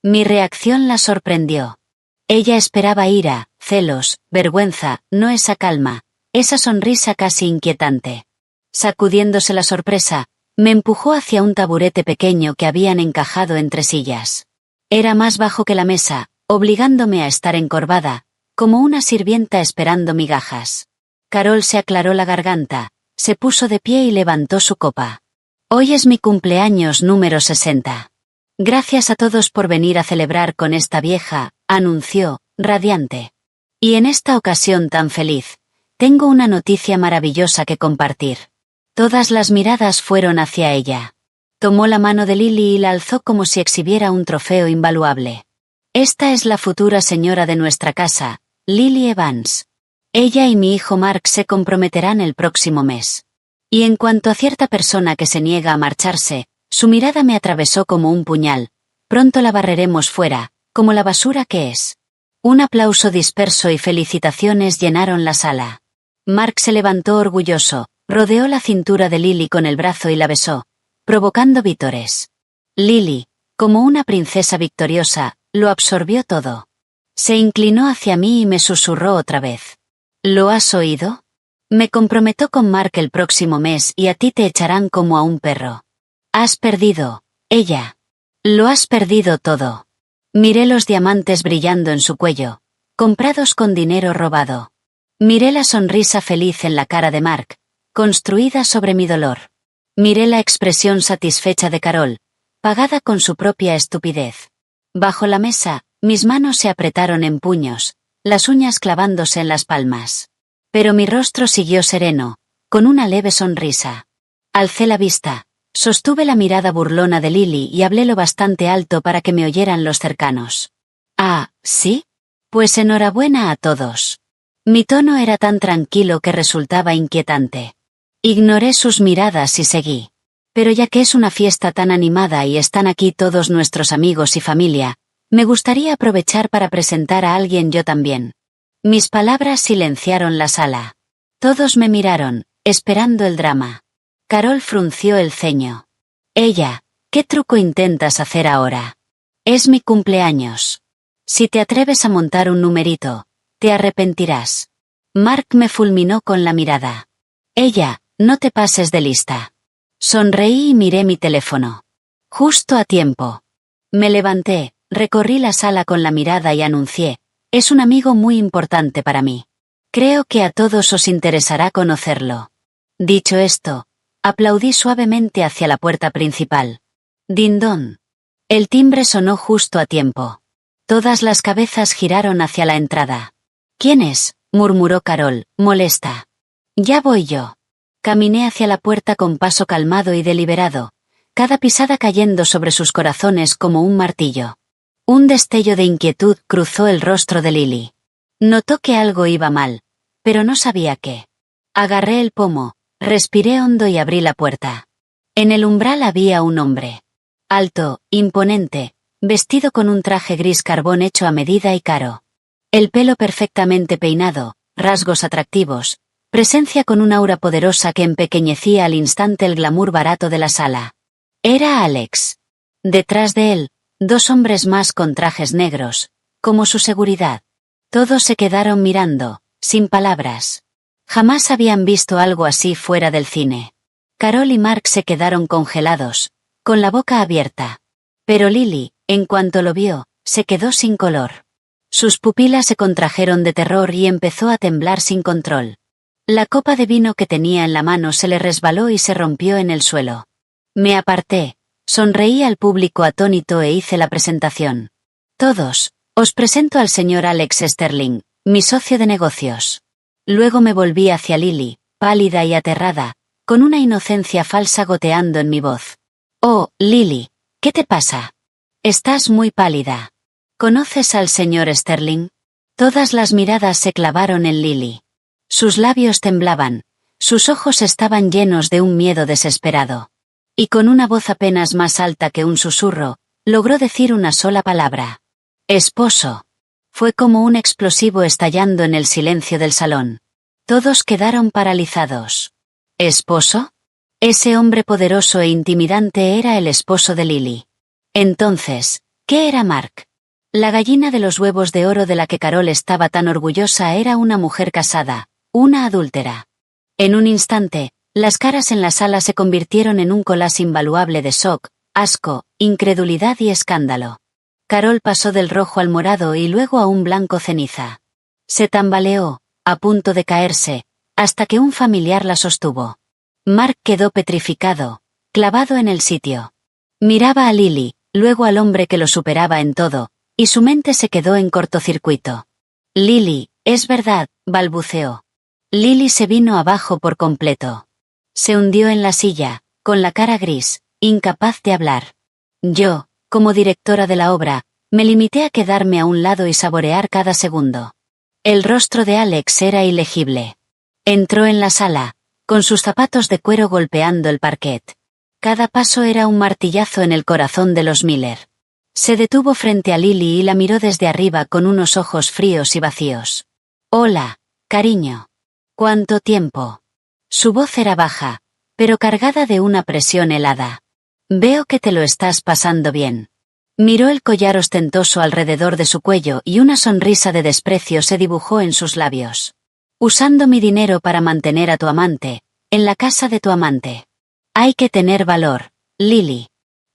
Mi reacción la sorprendió. Ella esperaba ira, celos, vergüenza, no esa calma, esa sonrisa casi inquietante. Sacudiéndose la sorpresa, me empujó hacia un taburete pequeño que habían encajado entre sillas. Era más bajo que la mesa, obligándome a estar encorvada, como una sirvienta esperando migajas. Carol se aclaró la garganta, se puso de pie y levantó su copa. Hoy es mi cumpleaños número 60. Gracias a todos por venir a celebrar con esta vieja, anunció, radiante. Y en esta ocasión tan feliz, tengo una noticia maravillosa que compartir. Todas las miradas fueron hacia ella. Tomó la mano de Lily y la alzó como si exhibiera un trofeo invaluable. Esta es la futura señora de nuestra casa, Lily Evans. Ella y mi hijo Mark se comprometerán el próximo mes. Y en cuanto a cierta persona que se niega a marcharse, su mirada me atravesó como un puñal. Pronto la barreremos fuera, como la basura que es. Un aplauso disperso y felicitaciones llenaron la sala. Mark se levantó orgulloso, rodeó la cintura de Lily con el brazo y la besó, provocando vítores. Lily, como una princesa victoriosa, lo absorbió todo. Se inclinó hacia mí y me susurró otra vez. ¿Lo has oído? Me comprometo con Mark el próximo mes y a ti te echarán como a un perro. Has perdido, ella. Lo has perdido todo. Miré los diamantes brillando en su cuello, comprados con dinero robado. Miré la sonrisa feliz en la cara de Mark, construida sobre mi dolor. Miré la expresión satisfecha de Carol, pagada con su propia estupidez. Bajo la mesa, mis manos se apretaron en puños, las uñas clavándose en las palmas. Pero mi rostro siguió sereno, con una leve sonrisa. Alcé la vista, sostuve la mirada burlona de Lily y hablé lo bastante alto para que me oyeran los cercanos. Ah, ¿sí? Pues enhorabuena a todos. Mi tono era tan tranquilo que resultaba inquietante. Ignoré sus miradas y seguí. Pero ya que es una fiesta tan animada y están aquí todos nuestros amigos y familia, me gustaría aprovechar para presentar a alguien yo también. Mis palabras silenciaron la sala. Todos me miraron, esperando el drama. Carol frunció el ceño. Ella, ¿qué truco intentas hacer ahora? Es mi cumpleaños. Si te atreves a montar un numerito, te arrepentirás. Mark me fulminó con la mirada. Ella, no te pases de lista. Sonreí y miré mi teléfono. Justo a tiempo. Me levanté, recorrí la sala con la mirada y anuncié. Es un amigo muy importante para mí. Creo que a todos os interesará conocerlo. Dicho esto, aplaudí suavemente hacia la puerta principal. Dindón. El timbre sonó justo a tiempo. Todas las cabezas giraron hacia la entrada. ¿Quién es?, murmuró Carol, molesta. Ya voy yo. Caminé hacia la puerta con paso calmado y deliberado, cada pisada cayendo sobre sus corazones como un martillo. Un destello de inquietud cruzó el rostro de Lily. Notó que algo iba mal, pero no sabía qué. Agarré el pomo, respiré hondo y abrí la puerta. En el umbral había un hombre. Alto, imponente, vestido con un traje gris carbón hecho a medida y caro. El pelo perfectamente peinado, rasgos atractivos, presencia con un aura poderosa que empequeñecía al instante el glamour barato de la sala. Era Alex. Detrás de él, dos hombres más con trajes negros, como su seguridad. Todos se quedaron mirando, sin palabras. Jamás habían visto algo así fuera del cine. Carol y Mark se quedaron congelados, con la boca abierta. Pero Lily, en cuanto lo vio, se quedó sin color. Sus pupilas se contrajeron de terror y empezó a temblar sin control. La copa de vino que tenía en la mano se le resbaló y se rompió en el suelo. Me aparté. Sonreí al público atónito e hice la presentación. Todos, os presento al señor Alex Sterling, mi socio de negocios. Luego me volví hacia Lily, pálida y aterrada, con una inocencia falsa goteando en mi voz. Oh, Lily, ¿qué te pasa? Estás muy pálida. ¿Conoces al señor Sterling? Todas las miradas se clavaron en Lily. Sus labios temblaban, sus ojos estaban llenos de un miedo desesperado. Y con una voz apenas más alta que un susurro, logró decir una sola palabra. Esposo. Fue como un explosivo estallando en el silencio del salón. Todos quedaron paralizados. ¿Esposo? Ese hombre poderoso e intimidante era el esposo de Lily. Entonces, ¿qué era Mark? La gallina de los huevos de oro de la que Carol estaba tan orgullosa era una mujer casada, una adúltera. En un instante, las caras en la sala se convirtieron en un collage invaluable de shock, asco, incredulidad y escándalo. Carol pasó del rojo al morado y luego a un blanco ceniza. Se tambaleó, a punto de caerse, hasta que un familiar la sostuvo. Mark quedó petrificado, clavado en el sitio. Miraba a Lily, luego al hombre que lo superaba en todo, y su mente se quedó en cortocircuito. Lily, es verdad, balbuceó. Lily se vino abajo por completo. Se hundió en la silla, con la cara gris, incapaz de hablar. Yo, como directora de la obra, me limité a quedarme a un lado y saborear cada segundo. El rostro de Alex era ilegible. Entró en la sala, con sus zapatos de cuero golpeando el parquet. Cada paso era un martillazo en el corazón de los Miller. Se detuvo frente a Lily y la miró desde arriba con unos ojos fríos y vacíos. Hola, cariño. ¿Cuánto tiempo? Su voz era baja, pero cargada de una presión helada. Veo que te lo estás pasando bien. Miró el collar ostentoso alrededor de su cuello y una sonrisa de desprecio se dibujó en sus labios. Usando mi dinero para mantener a tu amante, en la casa de tu amante. Hay que tener valor, Lily.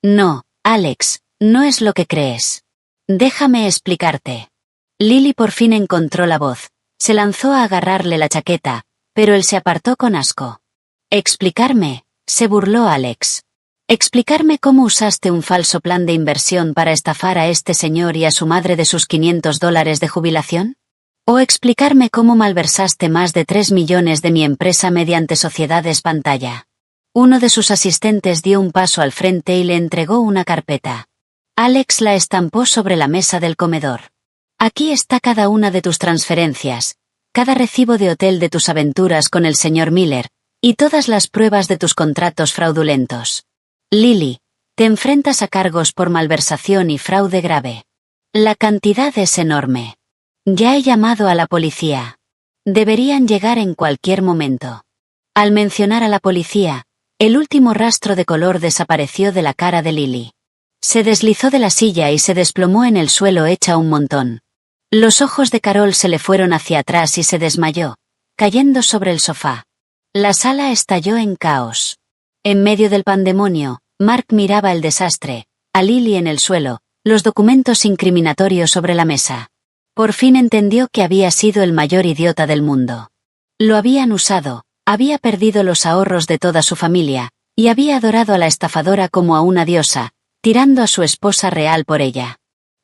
No, Alex, no es lo que crees. Déjame explicarte. Lily por fin encontró la voz, se lanzó a agarrarle la chaqueta, pero él se apartó con asco. ¿Explicarme?, se burló Alex. ¿Explicarme cómo usaste un falso plan de inversión para estafar a este señor y a su madre de sus $500 de jubilación? ¿O explicarme cómo malversaste más de 3 millones de mi empresa mediante sociedades pantalla? Uno de sus asistentes dio un paso al frente y le entregó una carpeta. Alex la estampó sobre la mesa del comedor. Aquí está cada una de tus transferencias, cada recibo de hotel de tus aventuras con el señor Miller, y todas las pruebas de tus contratos fraudulentos. Lily, te enfrentas a cargos por malversación y fraude grave. La cantidad es enorme. Ya he llamado a la policía. Deberían llegar en cualquier momento. Al mencionar a la policía, el último rastro de color desapareció de la cara de Lily. Se deslizó de la silla y se desplomó en el suelo hecha un montón. Los ojos de Carol se le fueron hacia atrás y se desmayó, cayendo sobre el sofá. La sala estalló en caos. En medio del pandemonio, Mark miraba el desastre, a Lily en el suelo, los documentos incriminatorios sobre la mesa. Por fin entendió que había sido el mayor idiota del mundo. Lo habían usado, había perdido los ahorros de toda su familia, y había adorado a la estafadora como a una diosa, tirando a su esposa real por ella.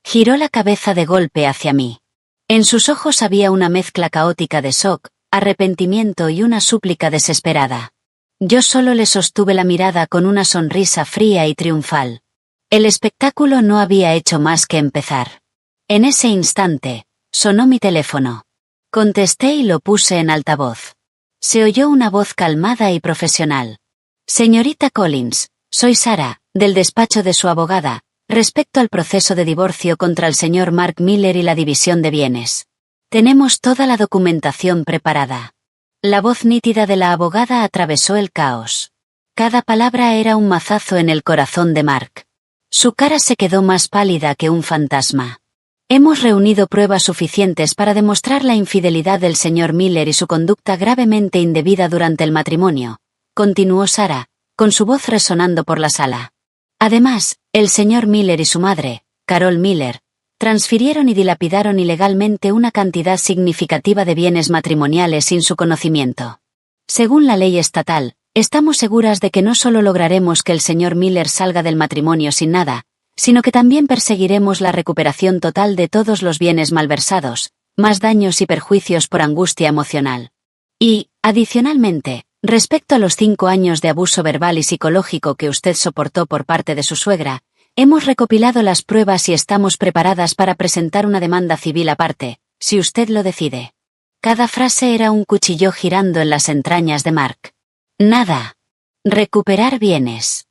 Giró la cabeza de golpe hacia mí. En sus ojos había una mezcla caótica de shock, arrepentimiento y una súplica desesperada. Yo solo le sostuve la mirada con una sonrisa fría y triunfal. El espectáculo no había hecho más que empezar. En ese instante, sonó mi teléfono. Contesté y lo puse en altavoz. Se oyó una voz calmada y profesional. Señorita Collins, soy Sara, del despacho de su abogada, respecto al proceso de divorcio contra el señor Mark Miller y la división de bienes. Tenemos toda la documentación preparada. La voz nítida de la abogada atravesó el caos. Cada palabra era un mazazo en el corazón de Mark. Su cara se quedó más pálida que un fantasma. Hemos reunido pruebas suficientes para demostrar la infidelidad del señor Miller y su conducta gravemente indebida durante el matrimonio, continuó Sara, con su voz resonando por la sala. Además, el señor Miller y su madre, Carol Miller, transfirieron y dilapidaron ilegalmente una cantidad significativa de bienes matrimoniales sin su conocimiento. Según la ley estatal, estamos seguras de que no solo lograremos que el señor Miller salga del matrimonio sin nada, sino que también perseguiremos la recuperación total de todos los bienes malversados, más daños y perjuicios por angustia emocional. Y, adicionalmente, respecto a los 5 años de abuso verbal y psicológico que usted soportó por parte de su suegra, hemos recopilado las pruebas y estamos preparadas para presentar una demanda civil aparte, si usted lo decide. Cada frase era un cuchillo girando en las entrañas de Mark. Nada. Recuperar bienes.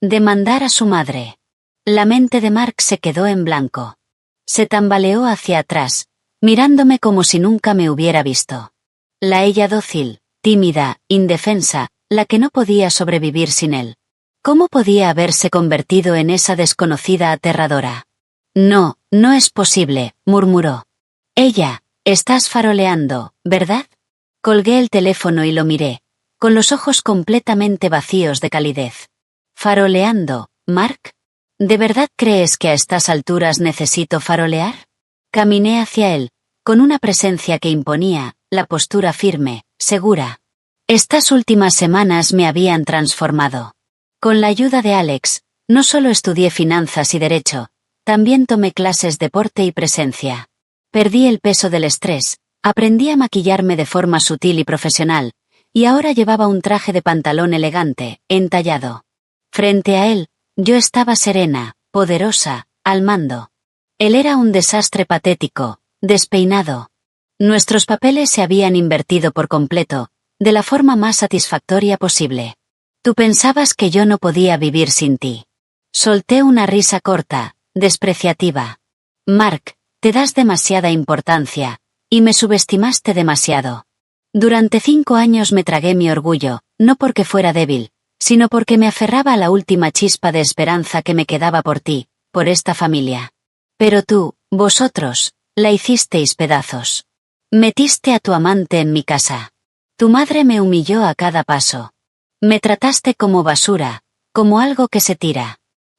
Demandar a su madre. La mente de Mark se quedó en blanco. Se tambaleó hacia atrás, mirándome como si nunca me hubiera visto. La ella dócil, tímida, indefensa, la que no podía sobrevivir sin él. ¿Cómo podía haberse convertido en esa desconocida aterradora? No, no es posible, murmuró. Ella, estás faroleando, ¿verdad? Colgué el teléfono y lo miré, con los ojos completamente vacíos de calidez. ¿Faroleando, Mark? ¿De verdad crees que a estas alturas necesito farolear? Caminé hacia él, con una presencia que imponía, la postura firme, segura. Estas últimas semanas me habían transformado. Con la ayuda de Alex, no solo estudié finanzas y derecho, también tomé clases de porte y presencia. Perdí el peso del estrés, aprendí a maquillarme de forma sutil y profesional, y ahora llevaba un traje de pantalón elegante, entallado. Frente a él, yo estaba serena, poderosa, al mando. Él era un desastre patético, despeinado. Nuestros papeles se habían invertido por completo, de la forma más satisfactoria posible. Tú pensabas que yo no podía vivir sin ti. Solté una risa corta, despreciativa. Mark, te das demasiada importancia, y me subestimaste demasiado. Durante 5 años me tragué mi orgullo, no porque fuera débil, sino porque me aferraba a la última chispa de esperanza que me quedaba por ti, por esta familia. Pero tú, vosotros, la hicisteis pedazos. Metiste a tu amante en mi casa. Tu madre me humilló a cada paso. Me trataste como basura, como algo que se tira.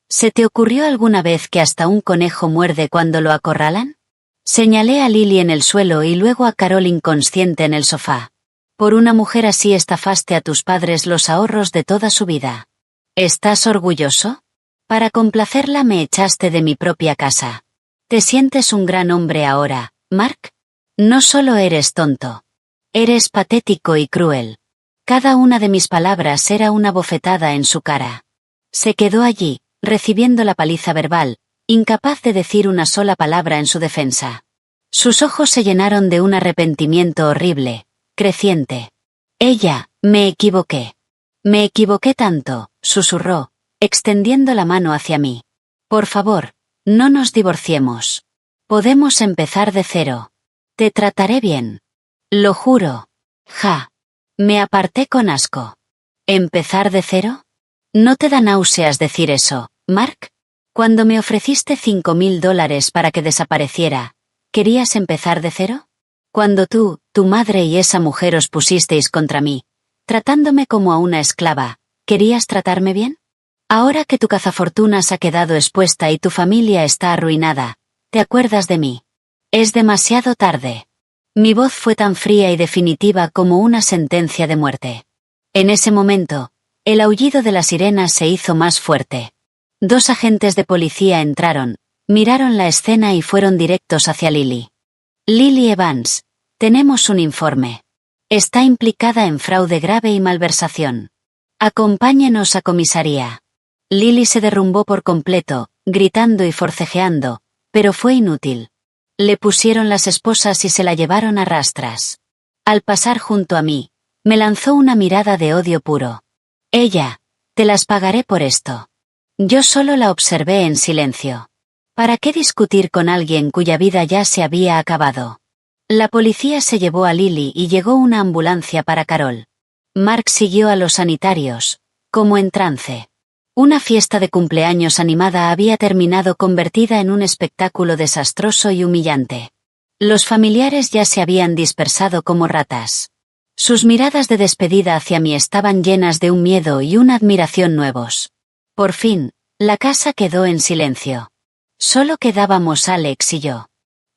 ¿Se te ocurrió alguna vez que hasta un conejo muerde cuando lo acorralan? Señalé a Lily en el suelo y luego a Carol inconsciente en el sofá. Por una mujer así estafaste a tus padres los ahorros de toda su vida. ¿Estás orgulloso? Para complacerla me echaste de mi propia casa. ¿Te sientes un gran hombre ahora, Mark? No solo eres tonto. Eres patético y cruel. Cada una de mis palabras era una bofetada en su cara. Se quedó allí, recibiendo la paliza verbal, incapaz de decir una sola palabra en su defensa. Sus ojos se llenaron de un arrepentimiento horrible, creciente. Ella, me equivoqué. Me equivoqué tanto, susurró, extendiendo la mano hacia mí. Por favor, no nos divorciemos. Podemos empezar de cero. Te trataré bien. Lo juro. Ja. Me aparté con asco. ¿Empezar de cero? ¿No te da náuseas decir eso, Mark? Cuando me ofreciste $5.000 para que desapareciera, ¿querías empezar de cero? Cuando tú, tu madre y esa mujer os pusisteis contra mí, tratándome como a una esclava, ¿querías tratarme bien? Ahora que tu cazafortunas ha quedado expuesta y tu familia está arruinada, ¿te acuerdas de mí? Es demasiado tarde. Mi voz fue tan fría y definitiva como una sentencia de muerte. En ese momento, el aullido de la sirena se hizo más fuerte. 2 agentes de policía entraron, miraron la escena y fueron directos hacia Lily. Lily Evans, tenemos un informe. Está implicada en fraude grave y malversación. Acompáñenos a comisaría. Lily se derrumbó por completo, gritando y forcejeando, pero fue inútil. Le pusieron las esposas y se la llevaron a rastras. Al pasar junto a mí, me lanzó una mirada de odio puro. Ella, te las pagaré por esto. Yo solo la observé en silencio. ¿Para qué discutir con alguien cuya vida ya se había acabado? La policía se llevó a Lily y llegó una ambulancia para Carol. Mark siguió a los sanitarios, como en trance. Una fiesta de cumpleaños animada había terminado convertida en un espectáculo desastroso y humillante. Los familiares ya se habían dispersado como ratas. Sus miradas de despedida hacia mí estaban llenas de un miedo y una admiración nuevos. Por fin, la casa quedó en silencio. Solo quedábamos Alex y yo.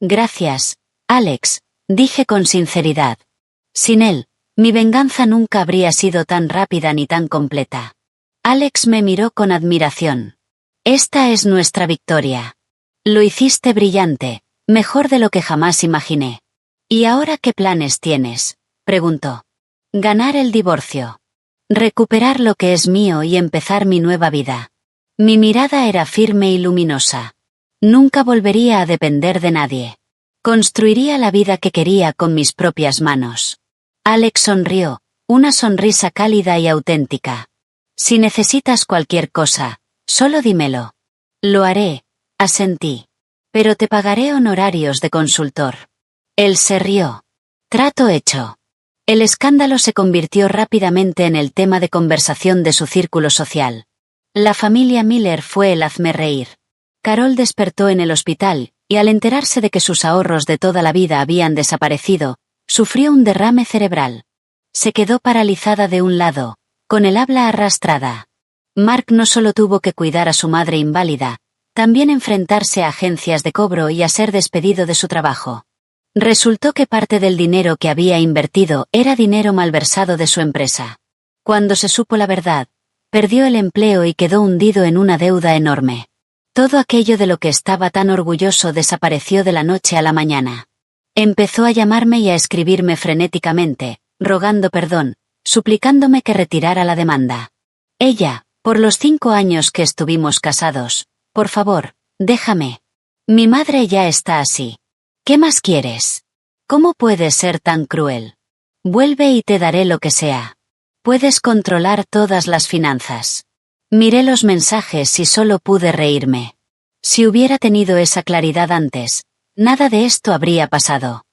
Gracias, Alex, dije con sinceridad. Sin él, mi venganza nunca habría sido tan rápida ni tan completa. Alex me miró con admiración. Esta es nuestra victoria. Lo hiciste brillante, mejor de lo que jamás imaginé. ¿Y ahora qué planes tienes?, preguntó. Ganar el divorcio. Recuperar lo que es mío y empezar mi nueva vida. Mi mirada era firme y luminosa. Nunca volvería a depender de nadie. Construiría la vida que quería con mis propias manos. Alex sonrió, una sonrisa cálida y auténtica. Si necesitas cualquier cosa, solo dímelo. Lo haré, asentí. Pero te pagaré honorarios de consultor. Él se rió. Trato hecho. El escándalo se convirtió rápidamente en el tema de conversación de su círculo social. La familia Miller fue el hazmerreír. Carol despertó en el hospital, y al enterarse de que sus ahorros de toda la vida habían desaparecido, sufrió un derrame cerebral. Se quedó paralizada de un lado, con el habla arrastrada. Mark no solo tuvo que cuidar a su madre inválida, también enfrentarse a agencias de cobro y a ser despedido de su trabajo. Resultó que parte del dinero que había invertido era dinero malversado de su empresa. Cuando se supo la verdad, perdió el empleo y quedó hundido en una deuda enorme. Todo aquello de lo que estaba tan orgulloso desapareció de la noche a la mañana. Empezó a llamarme y a escribirme frenéticamente, rogando perdón, suplicándome que retirara la demanda. Ella, por los 5 años que estuvimos casados, por favor, déjame. Mi madre ya está así. ¿Qué más quieres? ¿Cómo puedes ser tan cruel? Vuelve y te daré lo que sea. Puedes controlar todas las finanzas. Miré los mensajes y solo pude reírme. Si hubiera tenido esa claridad antes, nada de esto habría pasado.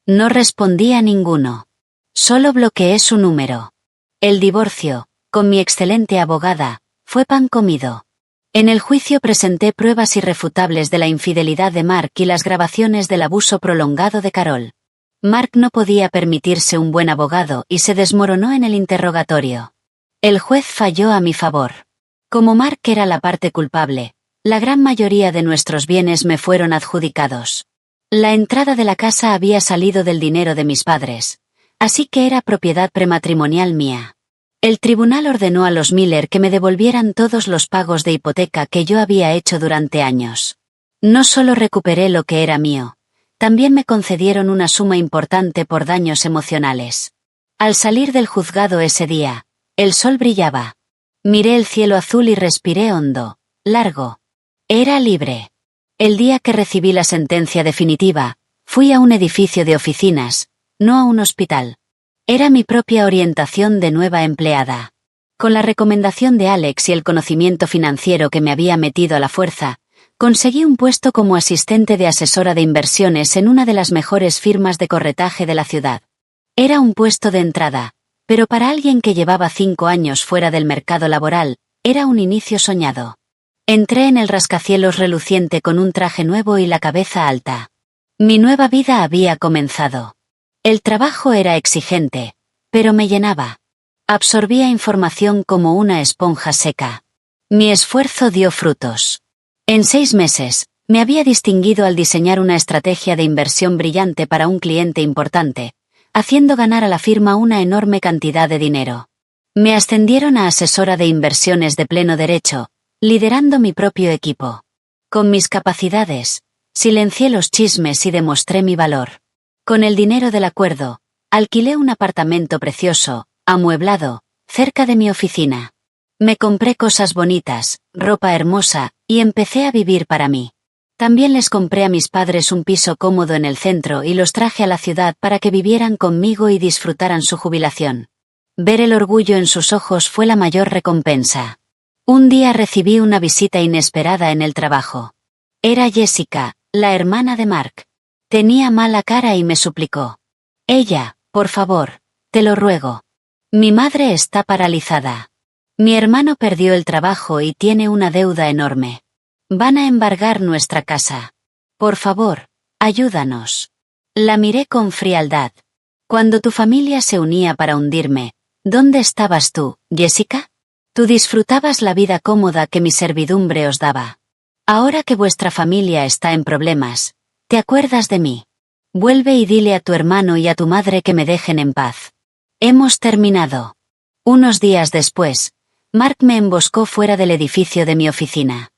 No respondí a ninguno. Solo bloqueé su número. El divorcio, con mi excelente abogada, fue pan comido. En el juicio presenté pruebas irrefutables de la infidelidad de Mark y las grabaciones del abuso prolongado de Carol. Mark no podía permitirse un buen abogado y se desmoronó en el interrogatorio. El juez falló a mi favor. Como Mark era la parte culpable, la gran mayoría de nuestros bienes me fueron adjudicados. La entrada de la casa había salido del dinero de mis padres, así que era propiedad prematrimonial mía. El tribunal ordenó a los Miller que me devolvieran todos los pagos de hipoteca que yo había hecho durante años. No solo recuperé lo que era mío, también me concedieron una suma importante por daños emocionales. Al salir del juzgado ese día, el sol brillaba. Miré el cielo azul y respiré hondo, largo. Era libre. El día que recibí la sentencia definitiva, fui a un edificio de oficinas, no a un hospital. Era mi propia orientación de nueva empleada. Con la recomendación de Alex y el conocimiento financiero que me había metido a la fuerza, conseguí un puesto como asistente de asesora de inversiones en una de las mejores firmas de corretaje de la ciudad. Era un puesto de entrada, pero para alguien que llevaba 5 años fuera del mercado laboral, era un inicio soñado. Entré en el rascacielos reluciente con un traje nuevo y la cabeza alta. Mi nueva vida había comenzado. El trabajo era exigente, pero me llenaba. Absorbía información como una esponja seca. Mi esfuerzo dio frutos. En 6 meses, me había distinguido al diseñar una estrategia de inversión brillante para un cliente importante, haciendo ganar a la firma una enorme cantidad de dinero. Me ascendieron a asesora de inversiones de pleno derecho, liderando mi propio equipo. Con mis capacidades, silencié los chismes y demostré mi valor. Con el dinero del acuerdo, alquilé un apartamento precioso, amueblado, cerca de mi oficina. Me compré cosas bonitas, ropa hermosa, y empecé a vivir para mí. También les compré a mis padres un piso cómodo en el centro y los traje a la ciudad para que vivieran conmigo y disfrutaran su jubilación. Ver el orgullo en sus ojos fue la mayor recompensa. Un día recibí una visita inesperada en el trabajo. Era Jessica, la hermana de Mark. Tenía mala cara y me suplicó. Ella, por favor, te lo ruego. Mi madre está paralizada. Mi hermano perdió el trabajo y tiene una deuda enorme. Van a embargar nuestra casa. Por favor, ayúdanos. La miré con frialdad. Cuando tu familia se unía para hundirme, ¿dónde estabas tú, Jessica? Tú disfrutabas la vida cómoda que mi servidumbre os daba. Ahora que vuestra familia está en problemas, ¿te acuerdas de mí? Vuelve y dile a tu hermano y a tu madre que me dejen en paz. Hemos terminado. Unos días después, Mark me emboscó fuera del edificio de mi oficina.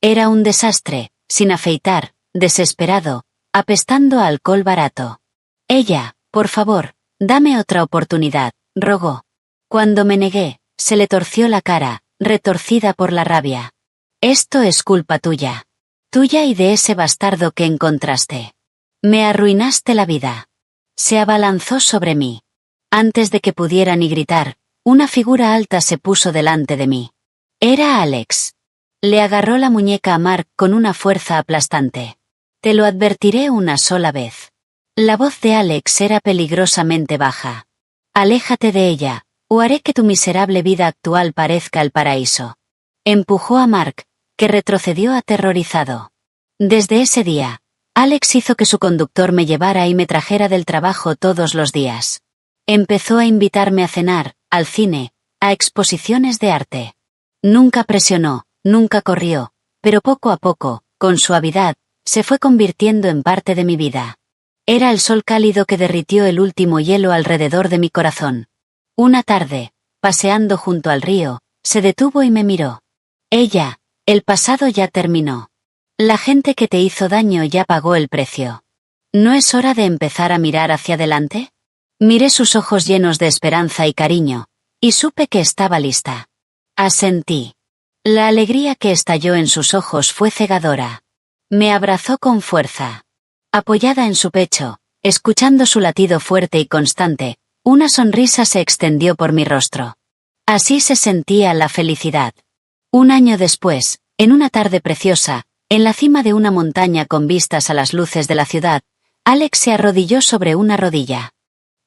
Era un desastre, sin afeitar, desesperado, apestando a alcohol barato. Ella, por favor, dame otra oportunidad, rogó. Cuando me negué, se le torció la cara, retorcida por la rabia. Esto es culpa tuya. Tuya y de ese bastardo que encontraste. Me arruinaste la vida. Se abalanzó sobre mí. Antes de que pudiera ni gritar, Una figura alta se puso delante de mí. Era Alex. Le agarró la muñeca a Mark con una fuerza aplastante. Te lo advertiré una sola vez. La voz de Alex era peligrosamente baja. Aléjate de ella, o haré que tu miserable vida actual parezca el paraíso. Empujó a Mark, que retrocedió aterrorizado. Desde ese día, Alex hizo que su conductor me llevara y me trajera del trabajo todos los días. Empezó a invitarme a cenar, al cine, a exposiciones de arte. Nunca presionó, nunca corrió, pero poco a poco, con suavidad, se fue convirtiendo en parte de mi vida. Era el sol cálido que derritió el último hielo alrededor de mi corazón. Una tarde, paseando junto al río, se detuvo y me miró. Ella, el pasado ya terminó. La gente que te hizo daño ya pagó el precio. ¿No es hora de empezar a mirar hacia adelante? Miré sus ojos llenos de esperanza y cariño, y supe que estaba lista. Asentí. La alegría que estalló en sus ojos fue cegadora. Me abrazó con fuerza. Apoyada en su pecho, escuchando su latido fuerte y constante, una sonrisa se extendió por mi rostro. Así se sentía la felicidad. Un año después, en una tarde preciosa, en la cima de una montaña con vistas a las luces de la ciudad, Alex se arrodilló sobre una rodilla.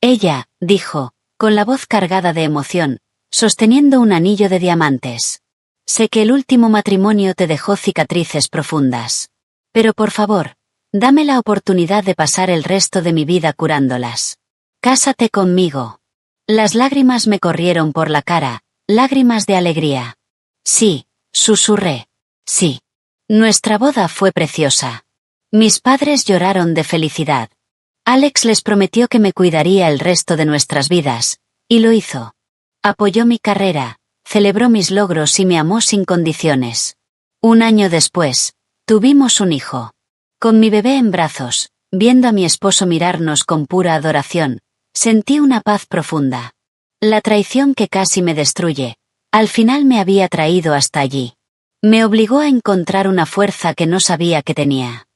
Ella, dijo, con la voz cargada de emoción, sosteniendo un anillo de diamantes. Sé que el último matrimonio te dejó cicatrices profundas. Pero por favor, dame la oportunidad de pasar el resto de mi vida curándolas. Cásate conmigo. Las lágrimas me corrieron por la cara, lágrimas de alegría. Sí, susurré. Sí. Nuestra boda fue preciosa. Mis padres lloraron de felicidad. Alex les prometió que me cuidaría el resto de nuestras vidas, y lo hizo. Apoyó mi carrera, celebró mis logros y me amó sin condiciones. Un año después, tuvimos un hijo. Con mi bebé en brazos, viendo a mi esposo mirarnos con pura adoración, sentí una paz profunda. La traición que casi me destruye, al final me había traído hasta allí. Me obligó a encontrar una fuerza que no sabía que tenía.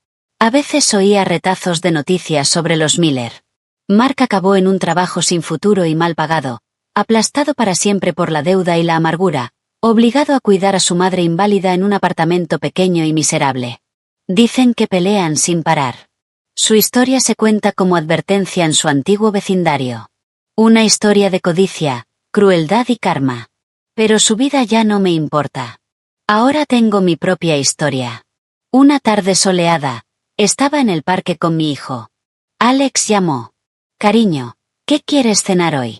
A veces oía retazos de noticias sobre los Miller. Mark acabó en un trabajo sin futuro y mal pagado, aplastado para siempre por la deuda y la amargura, obligado a cuidar a su madre inválida en un apartamento pequeño y miserable. Dicen que pelean sin parar. Su historia se cuenta como advertencia en su antiguo vecindario. Una historia de codicia, crueldad y karma. Pero su vida ya no me importa. Ahora tengo mi propia historia. Una tarde soleada, estaba en el parque con mi hijo. Alex llamó. Cariño, ¿qué quieres cenar hoy?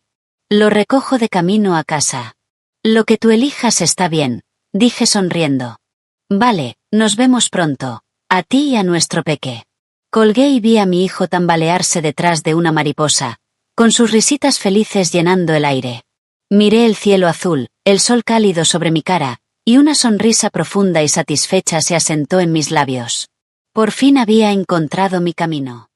Lo recojo de camino a casa. Lo que tú elijas está bien, dije sonriendo. Vale, nos vemos pronto, a ti y a nuestro peque. Colgué y vi a mi hijo tambalearse detrás de una mariposa, con sus risitas felices llenando el aire. Miré el cielo azul, el sol cálido sobre mi cara, y una sonrisa profunda y satisfecha se asentó en mis labios. Por fin había encontrado mi camino.